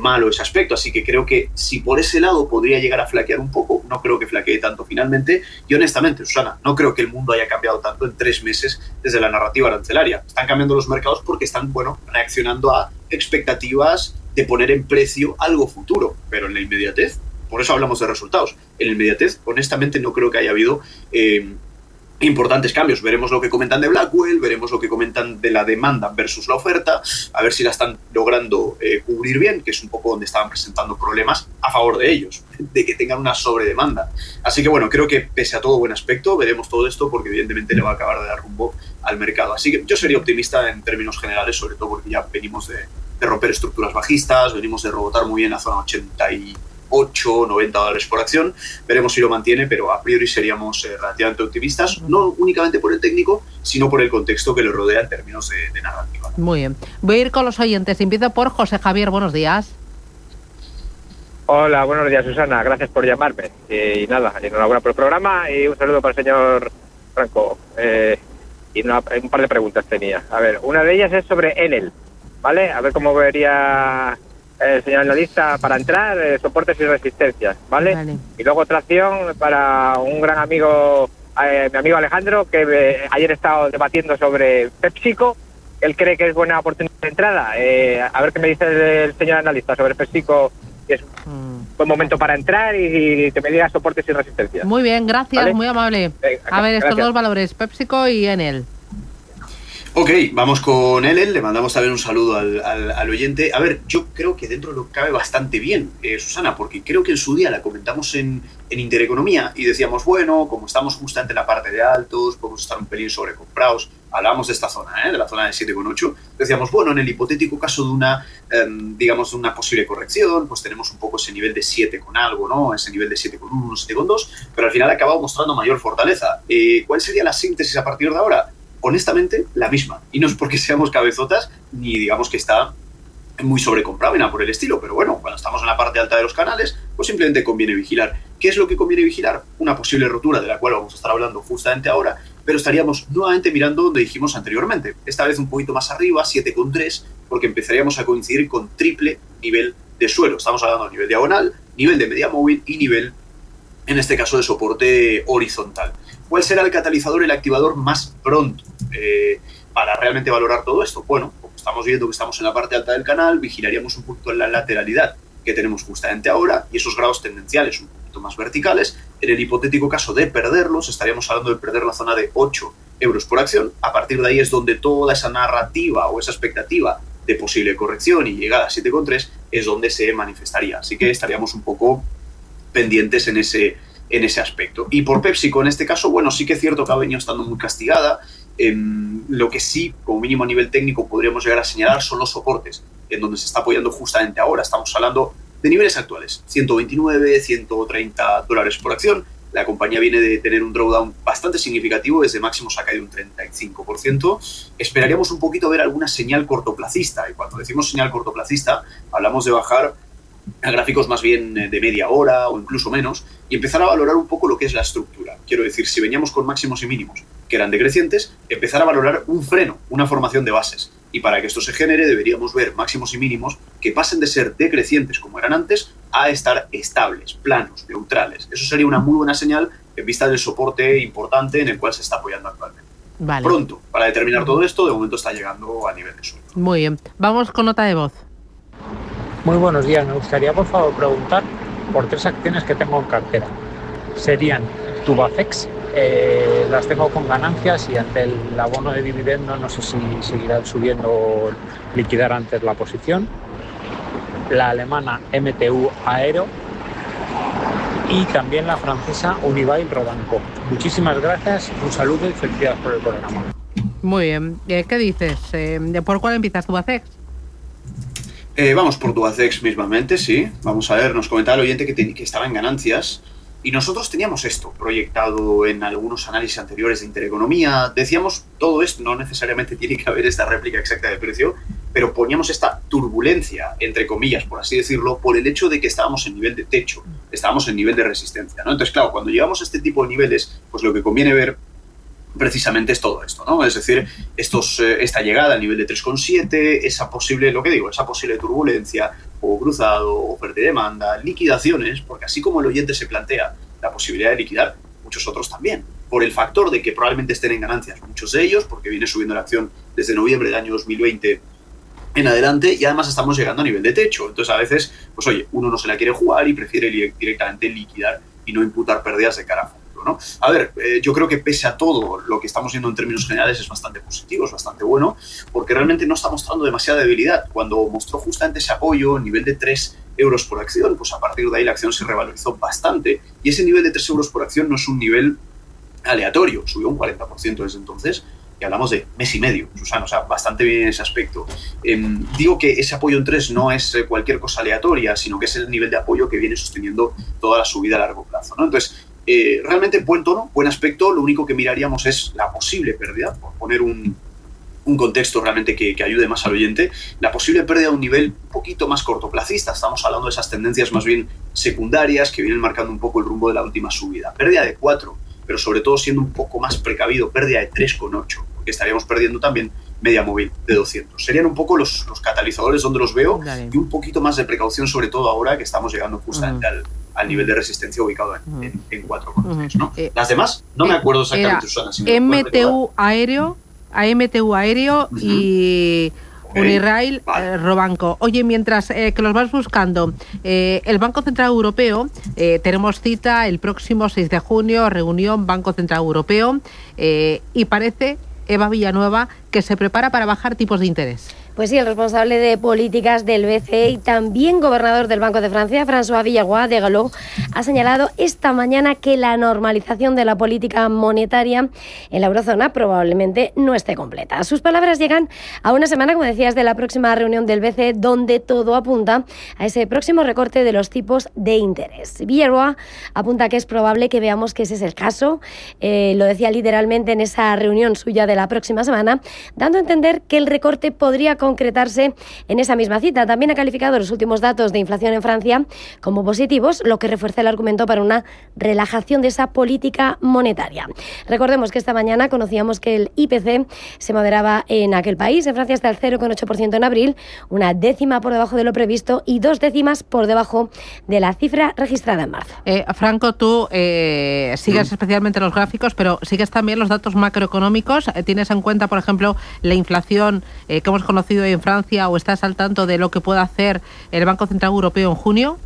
malo ese aspecto, así que creo que si por ese lado podría llegar a flaquear un poco, no creo que flaquee tanto finalmente, y honestamente, Susana, no creo que el mundo haya cambiado tanto en 3 meses desde la narrativa arancelaria. Están cambiando los mercados porque están, reaccionando a expectativas de poner en precio algo futuro, pero en la inmediatez, por eso hablamos de resultados. En la inmediatez, honestamente, no creo que haya habido importantes cambios. Veremos lo que comentan de Blackwell, veremos lo que comentan de la demanda versus la oferta, a ver si la están logrando cubrir bien, que es un poco donde estaban presentando problemas a favor de ellos, de que tengan una sobredemanda. Así que bueno, creo que pese a todo buen aspecto, veremos todo esto porque evidentemente le va a acabar de dar rumbo al mercado. Así que yo sería optimista en términos generales, sobre todo porque ya venimos de romper estructuras bajistas, venimos de rebotar muy bien la zona 88, 90 dólares por acción. Veremos si lo mantiene, pero a priori seríamos relativamente optimistas, no únicamente por el técnico, sino por el contexto que le rodea en términos de narrativa. Muy bien. Voy a ir con los oyentes. Empiezo por José Javier. Buenos días. Hola, buenos días, Susana. Gracias por llamarme. Y nada, enhorabuena por el programa y un saludo para el señor Franco. Y un par de preguntas tenía. A ver, una de ellas es sobre Enel, ¿vale? A ver cómo vería el señor analista para entrar, soportes y resistencias, ¿vale? Y luego otra acción para un gran amigo, mi amigo Alejandro, que ayer he estado debatiendo sobre PepsiCo. Él cree que es buena oportunidad de entrada. A ver qué me dice el señor analista sobre PepsiCo, que es un buen momento para entrar y que me diga soportes y resistencias. Muy bien, gracias, ¿vale? Muy amable. A ver, estos dos valores, PepsiCo y Enel. Ok, vamos con Enel, le mandamos también un saludo al oyente. A ver, yo creo que dentro lo cabe bastante bien, Susana, porque creo que en su día la comentamos en Intereconomía y decíamos, bueno, como estamos justamente en la parte de altos, podemos estar un pelín sobrecomprados. Hablábamos de esta zona, de la zona de 7,8. Decíamos, bueno, en el hipotético caso de una, digamos, de una posible corrección, pues tenemos un poco ese nivel de 7 con algo, ¿no? Ese nivel de 7,1, 7,2, pero al final ha acabado mostrando mayor fortaleza. ¿Cuál sería la síntesis a partir de ahora? Honestamente, la misma. Y no es porque seamos cabezotas, ni digamos que está muy sobrecomprado y nada por el estilo, pero bueno, cuando estamos en la parte alta de los canales, pues simplemente conviene vigilar. ¿Qué es lo que conviene vigilar? Una posible rotura de la cual vamos a estar hablando justamente ahora, pero estaríamos nuevamente mirando donde dijimos anteriormente. Esta vez un poquito más arriba, 7,3, porque empezaríamos a coincidir con triple nivel de suelo. Estamos hablando de nivel diagonal, nivel de media móvil y nivel, en este caso, de soporte horizontal. ¿Cuál será el catalizador y el activador más pronto para realmente valorar todo esto? Bueno, como estamos viendo que estamos en la parte alta del canal, vigilaríamos un poquito en la lateralidad que tenemos justamente ahora y esos grados tendenciales un poquito más verticales. En el hipotético caso de perderlos, estaríamos hablando de perder la zona de 8 euros por acción. A partir de ahí es donde toda esa narrativa o esa expectativa de posible corrección y llegada a 7,3 es donde se manifestaría. Así que estaríamos un poco pendientes en ese aspecto. Y por PepsiCo, en este caso, bueno, sí que es cierto que ha venido estando muy castigada. Lo que sí, como mínimo a nivel técnico, podríamos llegar a señalar son los soportes, en donde se está apoyando justamente ahora. Estamos hablando de niveles actuales, 129, 130 dólares por acción. La compañía viene de tener un drawdown bastante significativo, desde máximos ha caído un 35%. Esperaríamos un poquito ver alguna señal cortoplacista, y cuando decimos señal cortoplacista, hablamos de bajar a gráficos más bien de media hora o incluso menos, y empezar a valorar un poco lo que es la estructura. Quiero decir, si veníamos con máximos y mínimos que eran decrecientes, empezar a valorar un freno, una formación de bases. Y para que esto se genere, deberíamos ver máximos y mínimos que pasen de ser decrecientes como eran antes a estar estables, planos, neutrales. Eso sería una muy buena señal en vista del soporte importante en el cual se está apoyando actualmente. Vale. Pronto, para determinar todo esto, de momento está llegando a nivel de suelo. Muy bien. Vamos con nota de voz. Muy buenos días. Me gustaría, por favor, preguntar por 3 acciones que tengo en cartera. Serían Tubacex, las tengo con ganancias y ante el abono de dividendo no sé si seguirán subiendo o liquidar antes la posición. La alemana MTU Aero y también la francesa Unibail Rodamco. Muchísimas gracias, un saludo y felicidades por el programa. Muy bien. ¿Qué dices? ¿Por cuál empiezas tú, Acex? Vamos por Tubacex mismamente, sí. Vamos a ver, nos comentaba el oyente que estaba en ganancias y nosotros teníamos esto proyectado en algunos análisis anteriores de Intereconomía. Decíamos, todo esto no necesariamente tiene que haber esta réplica exacta de precio, pero poníamos esta turbulencia, entre comillas, por así decirlo, por el hecho de que estábamos en nivel de techo, estábamos en nivel de resistencia, ¿no? Entonces, claro, cuando llegamos a este tipo de niveles, pues lo que conviene ver precisamente es todo esto, ¿no? Es decir, esta llegada al nivel de 3,7, esa posible turbulencia, o cruzado, oferta y demanda, liquidaciones, porque así como el oyente se plantea la posibilidad de liquidar, muchos otros también, por el factor de que probablemente estén en ganancias muchos de ellos, porque viene subiendo la acción desde noviembre del año 2020 en adelante, y además estamos llegando a nivel de techo. Entonces, a veces, pues oye, uno no se la quiere jugar y prefiere directamente liquidar y no imputar pérdidas de cara a futuro, ¿no? A ver, yo creo que pese a todo, lo que estamos viendo en términos generales es bastante positivo, es bastante bueno, porque realmente no está mostrando demasiada debilidad. Cuando mostró justamente ese apoyo, nivel de 3 euros por acción, pues a partir de ahí la acción se revalorizó bastante, y ese nivel de 3 euros por acción no es un nivel aleatorio, subió un 40% desde entonces, y hablamos de mes y medio, Susana, o sea, bastante bien en ese aspecto. Digo que ese apoyo en 3 no es cualquier cosa aleatoria, sino que es el nivel de apoyo que viene sosteniendo toda la subida a largo plazo, ¿no? Entonces, realmente buen tono, buen aspecto. Lo único que miraríamos es la posible pérdida, por poner un contexto realmente que ayude más al oyente, la posible pérdida a un nivel un poquito más cortoplacista. Estamos hablando de esas tendencias más bien secundarias que vienen marcando un poco el rumbo de la última subida. Pérdida de 4, pero sobre todo siendo un poco más precavido, pérdida de 3,8, porque estaríamos perdiendo también media móvil de 200. Serían un poco los catalizadores donde los veo, y un poquito más de precaución, sobre todo ahora que estamos llegando justamente al nivel de resistencia ubicado en 4,3, ¿no? Las demás, no me acuerdo exactamente, Susana. Si MTU Aéreo, MTU Aéreo y Unibail Rodamco. Oye, mientras que los vas buscando, el Banco Central Europeo, tenemos cita el próximo 6 de junio, reunión Banco Central Europeo, y parece, Eva Villanueva, que se prepara para bajar tipos de interés. Pues sí, el responsable de políticas del BCE y también gobernador del Banco de Francia, François Villeroy de Gallo, ha señalado esta mañana que la normalización de la política monetaria en la eurozona probablemente no esté completa. Sus palabras llegan a una semana, como decías, de la próxima reunión del BCE, donde todo apunta a ese próximo recorte de los tipos de interés. Villeroy apunta que es probable que veamos que ese es el caso. Lo decía literalmente en esa reunión suya de la próxima semana, dando a entender que el recorte podría concretarse en esa misma cita. También ha calificado los últimos datos de inflación en Francia como positivos, lo que refuerza el argumento para una relajación de esa política monetaria. Recordemos que esta mañana conocíamos que el IPC se moderaba en aquel país. En Francia está el 0,8% en abril, una décima por debajo de lo previsto y 2 décimas por debajo de la cifra registrada en marzo. Franco, tú sigues especialmente los gráficos, pero sigues también los datos macroeconómicos. ¿Tienes en cuenta, por ejemplo, la inflación que hemos conocido en Francia, o estás al tanto de lo que puede hacer el Banco Central Europeo en junio?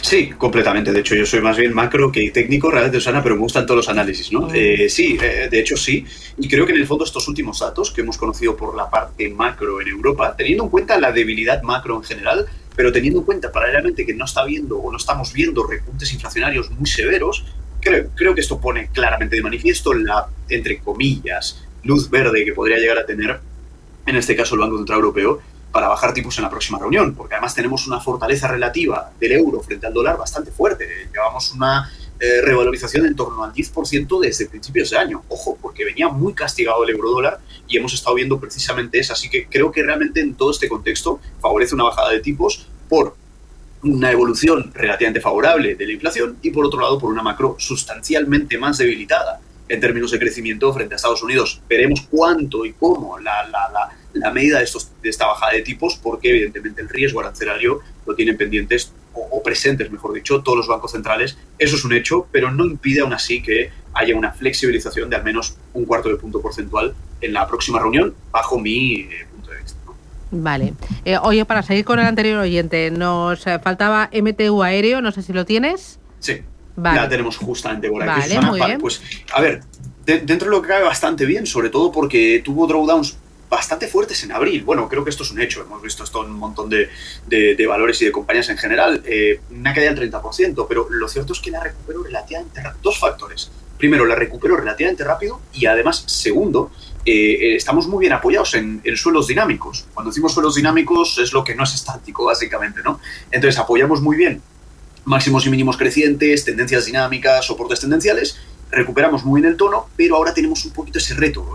Sí, completamente. De hecho, yo soy más bien macro que técnico, realmente, Susana, pero me gustan todos los análisis, ¿no? Sí, de hecho sí. Y creo que en el fondo estos últimos datos que hemos conocido por la parte macro en Europa, teniendo en cuenta la debilidad macro en general, pero teniendo en cuenta paralelamente que no estamos viendo repuntes inflacionarios muy severos, creo que esto pone claramente de manifiesto la, entre comillas, luz verde que podría llegar a tener, en este caso el Banco Central Europeo, para bajar tipos en la próxima reunión, porque además tenemos una fortaleza relativa del euro frente al dólar bastante fuerte. Llevamos una revalorización en torno al 10% desde principios de año. Ojo, porque venía muy castigado el euro-dólar y hemos estado viendo precisamente eso. Así que creo que realmente en todo este contexto favorece una bajada de tipos por una evolución relativamente favorable de la inflación y, por otro lado, por una macro sustancialmente más debilitada en términos de crecimiento frente a Estados Unidos. Veremos cuánto y cómo la medida de esta bajada de tipos, porque evidentemente el riesgo arancelario lo tienen pendientes o presentes, mejor dicho, todos los bancos centrales. Eso es un hecho, pero no impide aún así que haya una flexibilización de al menos un cuarto de punto porcentual en la próxima reunión, bajo mi punto de vista, ¿no? Vale. Oye, para seguir con el anterior oyente, nos faltaba MTU Aéreo, no sé si lo tienes. Sí. Vale. La tenemos justamente por aquí. Vale, Susana. muy bien. Pues a ver, dentro de lo que cabe bastante bien, sobre todo porque tuvo drawdowns bastante fuertes en abril. Bueno, creo que esto es un hecho. Hemos visto esto en un montón de valores y de compañías en general. Una caída del 30%, pero lo cierto es que la recuperó relativamente rápido. Dos factores. Primero, la recuperó relativamente rápido y además, segundo, estamos muy bien apoyados en suelos dinámicos. Cuando decimos suelos dinámicos es lo que no es estático, básicamente, ¿no? Entonces, apoyamos muy bien máximos y mínimos crecientes, tendencias dinámicas, soportes tendenciales, recuperamos muy bien el tono, pero ahora tenemos un poquito ese reto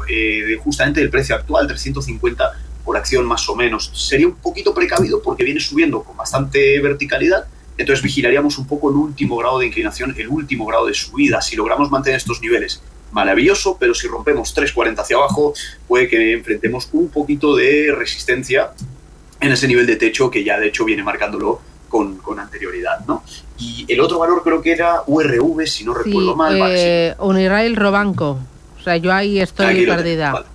justamente del precio actual, 350 por acción más o menos. Sería un poquito precavido porque viene subiendo con bastante verticalidad, entonces vigilaríamos un poco el último grado de inclinación, el último grado de subida. Si logramos mantener estos niveles, maravilloso, pero si rompemos 3.40 hacia abajo, puede que enfrentemos un poquito de resistencia en ese nivel de techo que ya de hecho viene marcándolo con anterioridad, ¿no? Y el otro valor creo que era URV, si no recuerdo mal. Vale, sí. Unirail Robanco. O sea, yo ahí estoy perdida. Vale.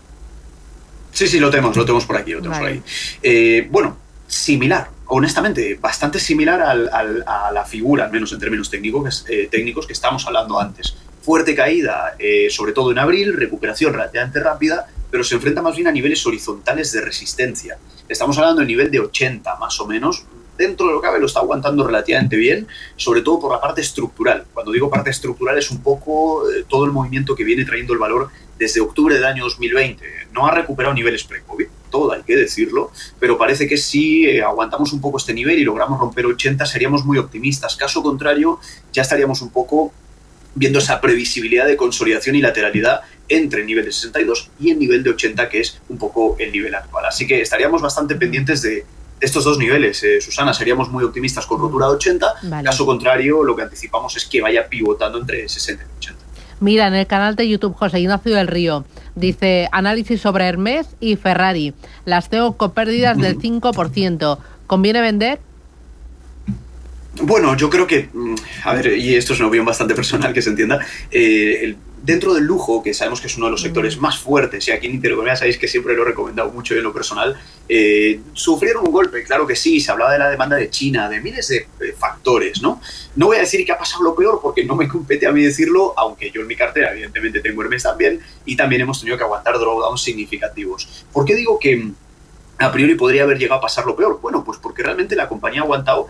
Sí, lo tenemos por aquí, por ahí. Bueno, similar, honestamente, bastante similar a la figura, al menos en términos técnicos que estábamos hablando antes. Fuerte caída, sobre todo en abril, recuperación relativamente rápida, pero se enfrenta más bien a niveles horizontales de resistencia. Estamos hablando de nivel de 80, más o menos. Dentro de lo que cabe lo está aguantando relativamente bien, sobre todo por la parte estructural. Cuando digo parte estructural es un poco todo el movimiento que viene trayendo el valor desde octubre del año 2020. No ha recuperado niveles pre-COVID, todo hay que decirlo, pero parece que si aguantamos un poco este nivel y logramos romper 80 seríamos muy optimistas. Caso contrario, ya estaríamos un poco viendo esa previsibilidad de consolidación y lateralidad entre el nivel de 62 y el nivel de 80, que es un poco el nivel actual. Así que estaríamos bastante pendientes de estos dos niveles, Susana. Seríamos muy optimistas con rotura de 80, vale. Caso contrario, lo que anticipamos es que vaya pivotando entre 60 y 80. Mira, en el canal de YouTube, José Ignacio del Río dice: análisis sobre Hermès y Ferrari. Las tengo con pérdidas del 5%. ¿Conviene vender? Bueno, yo creo que, a ver, y esto es una opinión bastante personal, que se entienda, dentro del lujo, que sabemos que es uno de los sectores más fuertes, y aquí en Intereconomía sabéis que siempre lo he recomendado mucho en lo personal, sufrieron un golpe, claro que sí, se hablaba de la demanda de China, de miles de factores, ¿no? No voy a decir que ha pasado lo peor, porque no me compete a mí decirlo, aunque yo en mi cartera evidentemente tengo Hermès también, y también hemos tenido que aguantar drawdowns significativos. ¿Por qué digo que a priori podría haber llegado a pasar lo peor? Bueno, pues porque realmente la compañía ha aguantado,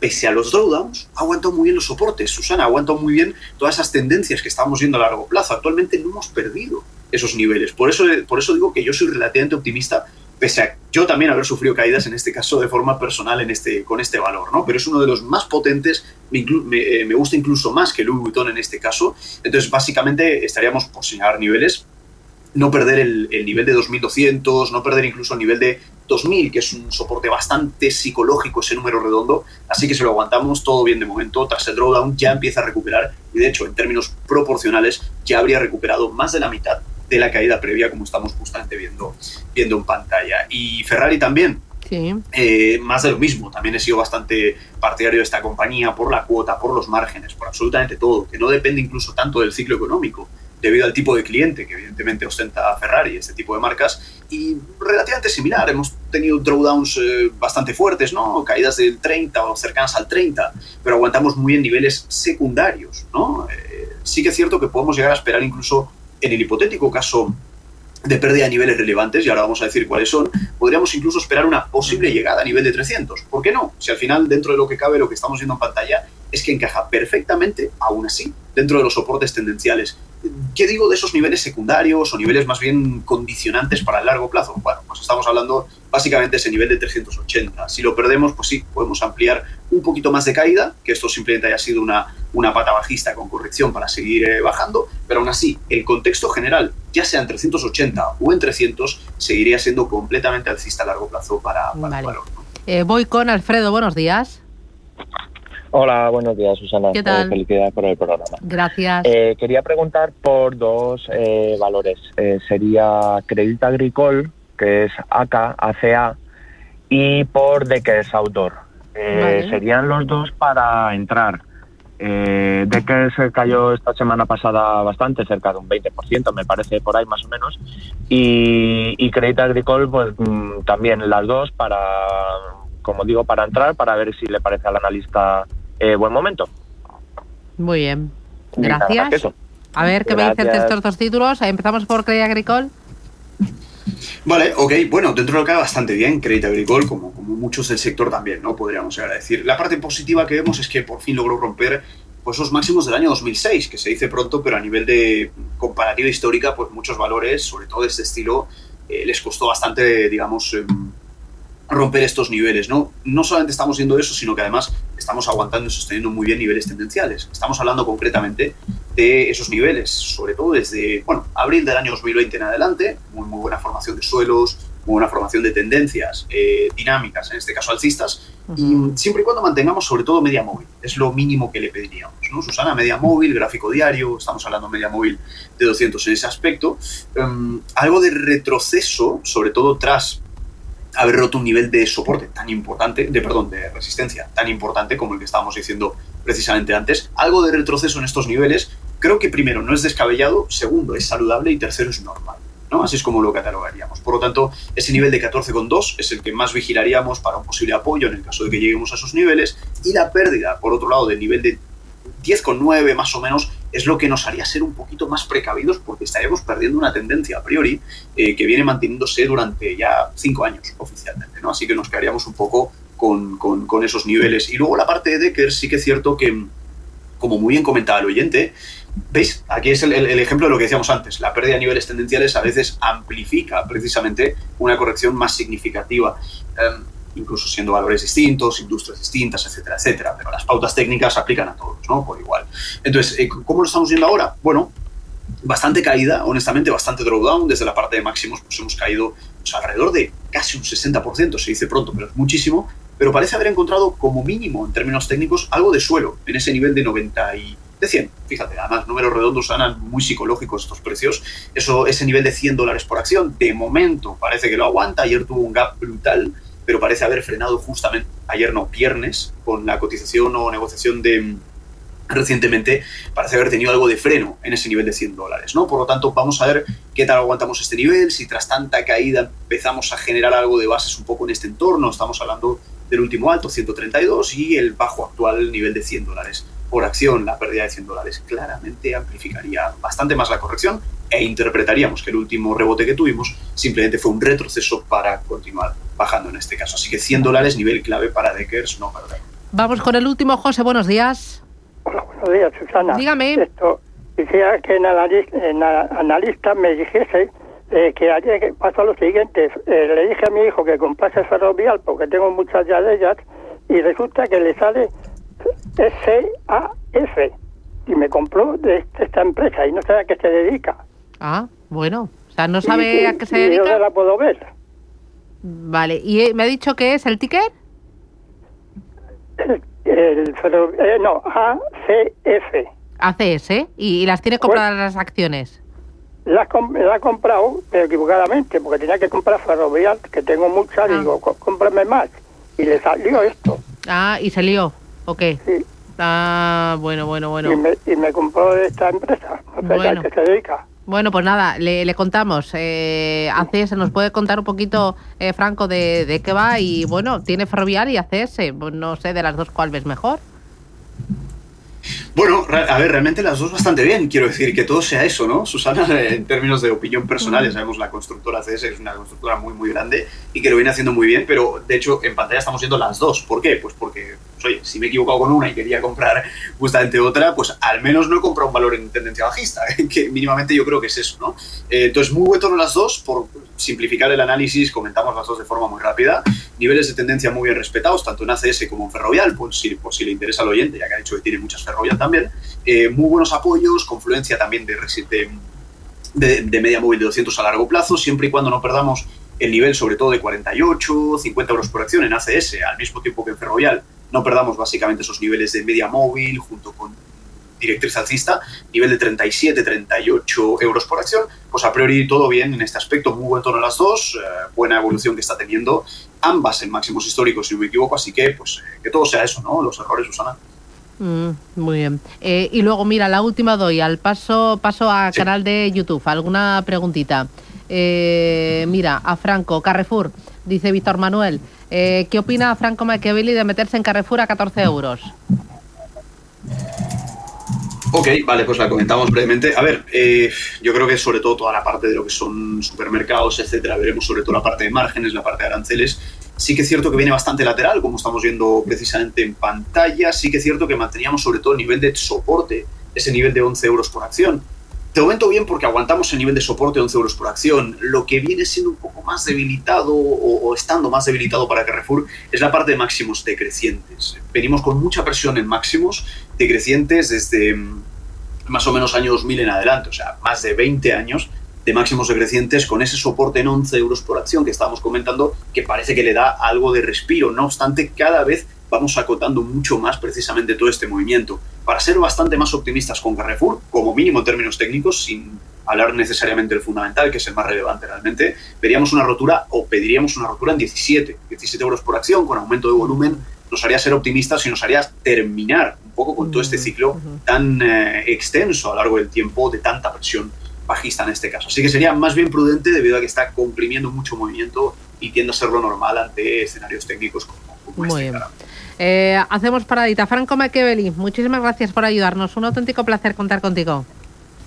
pese a los drawdowns, ha aguantado muy bien los soportes. Susana, ha aguantado muy bien todas esas tendencias que estamos viendo a largo plazo. Actualmente no hemos perdido esos niveles. Por eso digo que yo soy relativamente optimista, pese a yo también haber sufrido caídas, en este caso de forma personal, con este valor, ¿no? Pero es uno de los más potentes, me gusta incluso más que Louis Vuitton en este caso. Entonces, básicamente, estaríamos por señalar niveles, no perder el nivel de 2200, no perder incluso el nivel de 2000, que es un soporte bastante psicológico, ese número redondo. Así que si lo aguantamos, todo bien de momento. Tras el drawdown ya empieza a recuperar, y de hecho en términos proporcionales ya habría recuperado más de la mitad de la caída previa, como estamos justamente viendo en pantalla. Y Ferrari también, sí. Más de lo mismo. También he sido bastante partidario de esta compañía por la cuota, por los márgenes, por absolutamente todo, que no depende incluso tanto del ciclo económico, debido al tipo de cliente que evidentemente ostenta Ferrari, este tipo de marcas, y relativamente similar. Hemos tenido drawdowns bastante fuertes, ¿no? Caídas del 30 o cercanas al 30, pero aguantamos muy en niveles secundarios, ¿no? Sí que es cierto que podemos llegar a esperar incluso en el hipotético caso de pérdida de niveles relevantes, y ahora vamos a decir cuáles son, podríamos incluso esperar una posible llegada a nivel de 300. ¿Por qué no? Si al final, dentro de lo que cabe, lo que estamos viendo en pantalla es que encaja perfectamente, aún así, dentro de los soportes tendenciales. ¿Qué digo de esos niveles secundarios o niveles más bien condicionantes para el largo plazo? Bueno, pues estamos hablando básicamente de ese nivel de 380. Si lo perdemos, pues sí, podemos ampliar un poquito más de caída, que esto simplemente haya sido una pata bajista con corrección para seguir bajando, pero aún así, el contexto general, ya sea en 380 o en 300, seguiría siendo completamente alcista a largo plazo para el valor, ¿no? Voy con Alfredo, buenos días. Hola, buenos días, Susana. ¿Qué tal? Felicidades por el programa. Gracias. Quería preguntar por dos valores. Sería Crédit Agricole, que es ACA, y por Deckers Outdoor. Vale. Serían los dos para entrar. Deckers cayó esta semana pasada bastante, cerca de un 20%, me parece, por ahí más o menos. Y Crédit Agricole, pues también las dos para, como digo, para entrar, para ver si le parece al analista buen momento. Muy bien. Gracias. A ver qué me dicen de estos dos títulos. Empezamos por Crédit Agricole. Vale, ok. Bueno, dentro de lo que va bastante bien, Crédit Agricole, como muchos del sector también, ¿no? Podríamos llegar a decir. La parte positiva que vemos es que por fin logró romper pues los máximos del año 2006, que se dice pronto, pero a nivel de comparativa histórica, pues muchos valores, sobre todo de este estilo, les costó bastante, digamos, romper estos niveles, ¿no? No solamente estamos viendo eso, sino que además estamos aguantando y sosteniendo muy bien niveles tendenciales. Estamos hablando concretamente de esos niveles, sobre todo desde, bueno, abril del año 2020 en adelante, muy buena formación de suelos, muy buena formación de tendencias dinámicas, en este caso alcistas, y siempre y cuando mantengamos sobre todo media móvil, es lo mínimo que le pediríamos, ¿no? Susana, media móvil, gráfico diario, estamos hablando de media móvil de 200 en ese aspecto, algo de retroceso, sobre todo tras haber roto un nivel de soporte tan importante, de resistencia tan importante como el que estábamos diciendo precisamente antes. Algo de retroceso en estos niveles, creo que primero no es descabellado, segundo es saludable y tercero es normal, ¿no? Así es como lo catalogaríamos. Por lo tanto, ese nivel de 14,2 es el que más vigilaríamos para un posible apoyo en el caso de que lleguemos a esos niveles, y la pérdida, por otro lado, del nivel de 10,9 más o menos, es lo que nos haría ser un poquito más precavidos, porque estaríamos perdiendo una tendencia a priori que viene manteniéndose durante ya 5 años oficialmente, ¿no? Así que nos quedaríamos un poco con esos niveles. Y luego la parte de Decker, sí que es cierto que, como muy bien comentaba el oyente, ¿veis? Aquí es el ejemplo de lo que decíamos antes. La pérdida de niveles tendenciales a veces amplifica precisamente una corrección más significativa. Incluso siendo valores distintos, industrias distintas, etcétera, etcétera. Pero las pautas técnicas se aplican a todos, ¿no? Por igual. Entonces, ¿cómo lo estamos viendo ahora? Bueno, bastante caída, honestamente, bastante drawdown. Desde la parte de máximos pues hemos caído pues, alrededor de casi un 60%, se dice pronto, pero es muchísimo. Pero parece haber encontrado como mínimo, en términos técnicos, algo de suelo en ese nivel de 90 y de 100. Fíjate, además, números redondos suenan muy psicológicos estos precios. Ese nivel de $100 por acción, de momento, parece que lo aguanta. Ayer tuvo un gap brutal, pero parece haber frenado justamente, viernes, con la cotización o negociación de recientemente, parece haber tenido algo de freno en ese nivel de $100, ¿no? Por lo tanto, vamos a ver qué tal aguantamos este nivel, si tras tanta caída empezamos a generar algo de bases un poco en este entorno. Estamos hablando del último alto, 132, y el bajo actual nivel de $100 por acción. La pérdida de $100 claramente amplificaría bastante más la corrección, e interpretaríamos que el último rebote que tuvimos simplemente fue un retroceso para continuar bajando en este caso. Así que $100, nivel clave para Deckers, no perder. Vamos con el último. José, buenos días. Hola, buenos días, Susana. Dígame. Quisiera que en analista me dijese que ayer pasó lo siguiente. Le dije a mi hijo que comprase Ferrovial porque tengo muchas ya de ellas, y resulta que le sale SAF, y me compró de esta empresa y no sabe a qué se dedica. Ah, bueno. O sea, no sabe a qué se dedica. ¿Y dónde la puedo ver? Vale. ¿Y me ha dicho que es el ticket? ACF. ACS. ¿Y las tiene compradas las acciones? La he comprado, pero equivocadamente, porque tenía que comprar Ferrovial, que tengo muchas, y digo, cómprame más. Y le salió esto. Ah, ¿y se lió? ¿O qué? Sí. Ah, bueno. Y me compró de esta empresa, no sé a qué se dedica. Bueno, pues nada, le contamos. ACS, ¿nos puede contar un poquito, Franco, de qué va? Y bueno, tiene Ferrovial y ACS, pues no sé de las dos cuál ves mejor. Bueno, a ver, realmente las dos bastante bien. Quiero decir, que todo sea eso, ¿no? Susana, en términos de opinión personal, sabemos la constructora CS es una constructora muy, muy grande y que lo viene haciendo muy bien, pero de hecho en pantalla estamos viendo las dos. ¿Por qué? Pues porque, oye, si me he equivocado con una y quería comprar justamente otra, pues al menos no he comprado un valor en tendencia bajista, que mínimamente yo creo que es eso, ¿no? Entonces, muy buen tono las dos. Por simplificar el análisis, comentamos las dos de forma muy rápida. Niveles de tendencia muy bien respetados, tanto en ACS como en Ferrovial, por si le interesa al oyente, ya que ha dicho que tiene muchas Ferrovial también. Muy buenos apoyos, confluencia también de media móvil de 200 a largo plazo, siempre y cuando no perdamos el nivel, sobre todo de 48, 50 euros por acción en ACS, al mismo tiempo que en Ferrovial. No perdamos básicamente esos niveles de media móvil junto con directriz alcista, nivel de 37, 38 euros por acción. Pues a priori todo bien en este aspecto, muy buen tono las dos, buena evolución que está teniendo, ambas en máximos históricos si no me equivoco, así que pues que todo sea eso, ¿no? Los errores, Susana. Muy bien. Y luego, mira, la última doy, al paso a canal de YouTube. ¿Alguna preguntita? Mira, a Franco, Carrefour, dice Víctor Manuel. ¿Qué opina Franco Machiavelli de meterse en Carrefour a 14 euros? Ok, vale, pues la comentamos brevemente. A ver, yo creo que sobre todo toda la parte de lo que son supermercados, etcétera, veremos sobre todo la parte de márgenes, la parte de aranceles. Sí que es cierto que viene bastante lateral, como estamos viendo precisamente en pantalla. Sí que es cierto que manteníamos sobre todo el nivel de soporte, ese nivel de 11 euros por acción. De momento bien porque aguantamos el nivel de soporte de 11 euros por acción. Lo que viene siendo un poco más debilitado o estando más debilitado para Carrefour es la parte de máximos decrecientes. Venimos con mucha presión en máximos decrecientes desde más o menos año 2000 en adelante, o sea, más de 20 años de máximos decrecientes con ese soporte en 11 euros por acción que estábamos comentando, que parece que le da algo de respiro. No obstante, cada vez vamos acotando mucho más precisamente todo este movimiento. Para ser bastante más optimistas con Carrefour, como mínimo en términos técnicos, sin hablar necesariamente del fundamental, que es el más relevante realmente, veríamos una rotura o pediríamos una rotura en 17 euros por acción, con aumento de volumen. Nos haría ser optimistas y nos haría terminar un poco con todo este ciclo tan extenso a lo largo del tiempo, de tanta presión bajista en este caso. Así que sería más bien prudente debido a que está comprimiendo mucho movimiento y tiende a ser lo normal ante escenarios técnicos como Muy este. bien. Hacemos paradita. Franco Machiavelli, muchísimas gracias por ayudarnos. Un auténtico placer contar contigo.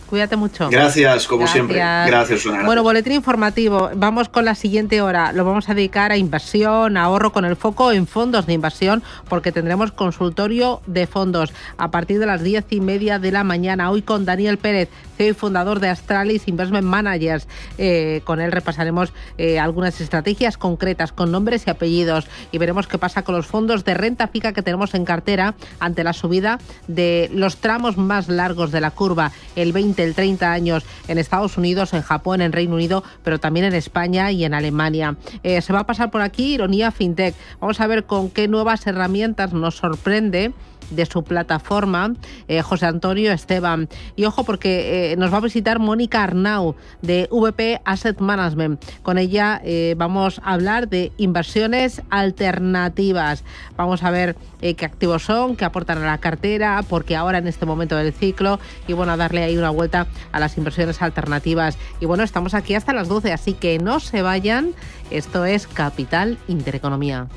Cuídate mucho. Gracias, como siempre. Gracias, Susana. Bueno, boletín informativo. Vamos con la siguiente hora. Lo vamos a dedicar a inversión, ahorro, con el foco en fondos de inversión, porque tendremos consultorio de fondos a partir de las 10:30 de la mañana. Hoy con Daniel Pérez, CEO y fundador de Astralis Investment Managers. Con él repasaremos algunas estrategias concretas con nombres y apellidos y veremos qué pasa con los fondos de renta fija que tenemos en cartera ante la subida de los tramos más largos de la curva, el 20, el 30 años en Estados Unidos, en Japón, en Reino Unido, pero también en España y en Alemania. Se va a pasar por aquí Ironía FinTech. Vamos a ver con qué nuevas herramientas nos sorprende de su plataforma José Antonio Esteban. Y ojo, porque nos va a visitar Mónica Arnau de VP Asset Management. Con ella vamos a hablar de inversiones alternativas. Vamos a ver qué activos son, qué aportan a la cartera, porque ahora en este momento del ciclo, y bueno, a darle ahí una vuelta a las inversiones alternativas. Y bueno, estamos aquí hasta las 12, así que no se vayan. Esto es Capital Intereconomía.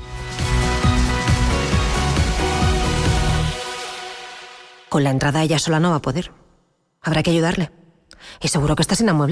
Con la entrada ella sola no va a poder. Habrá que ayudarle. Y seguro que está sin amuebles.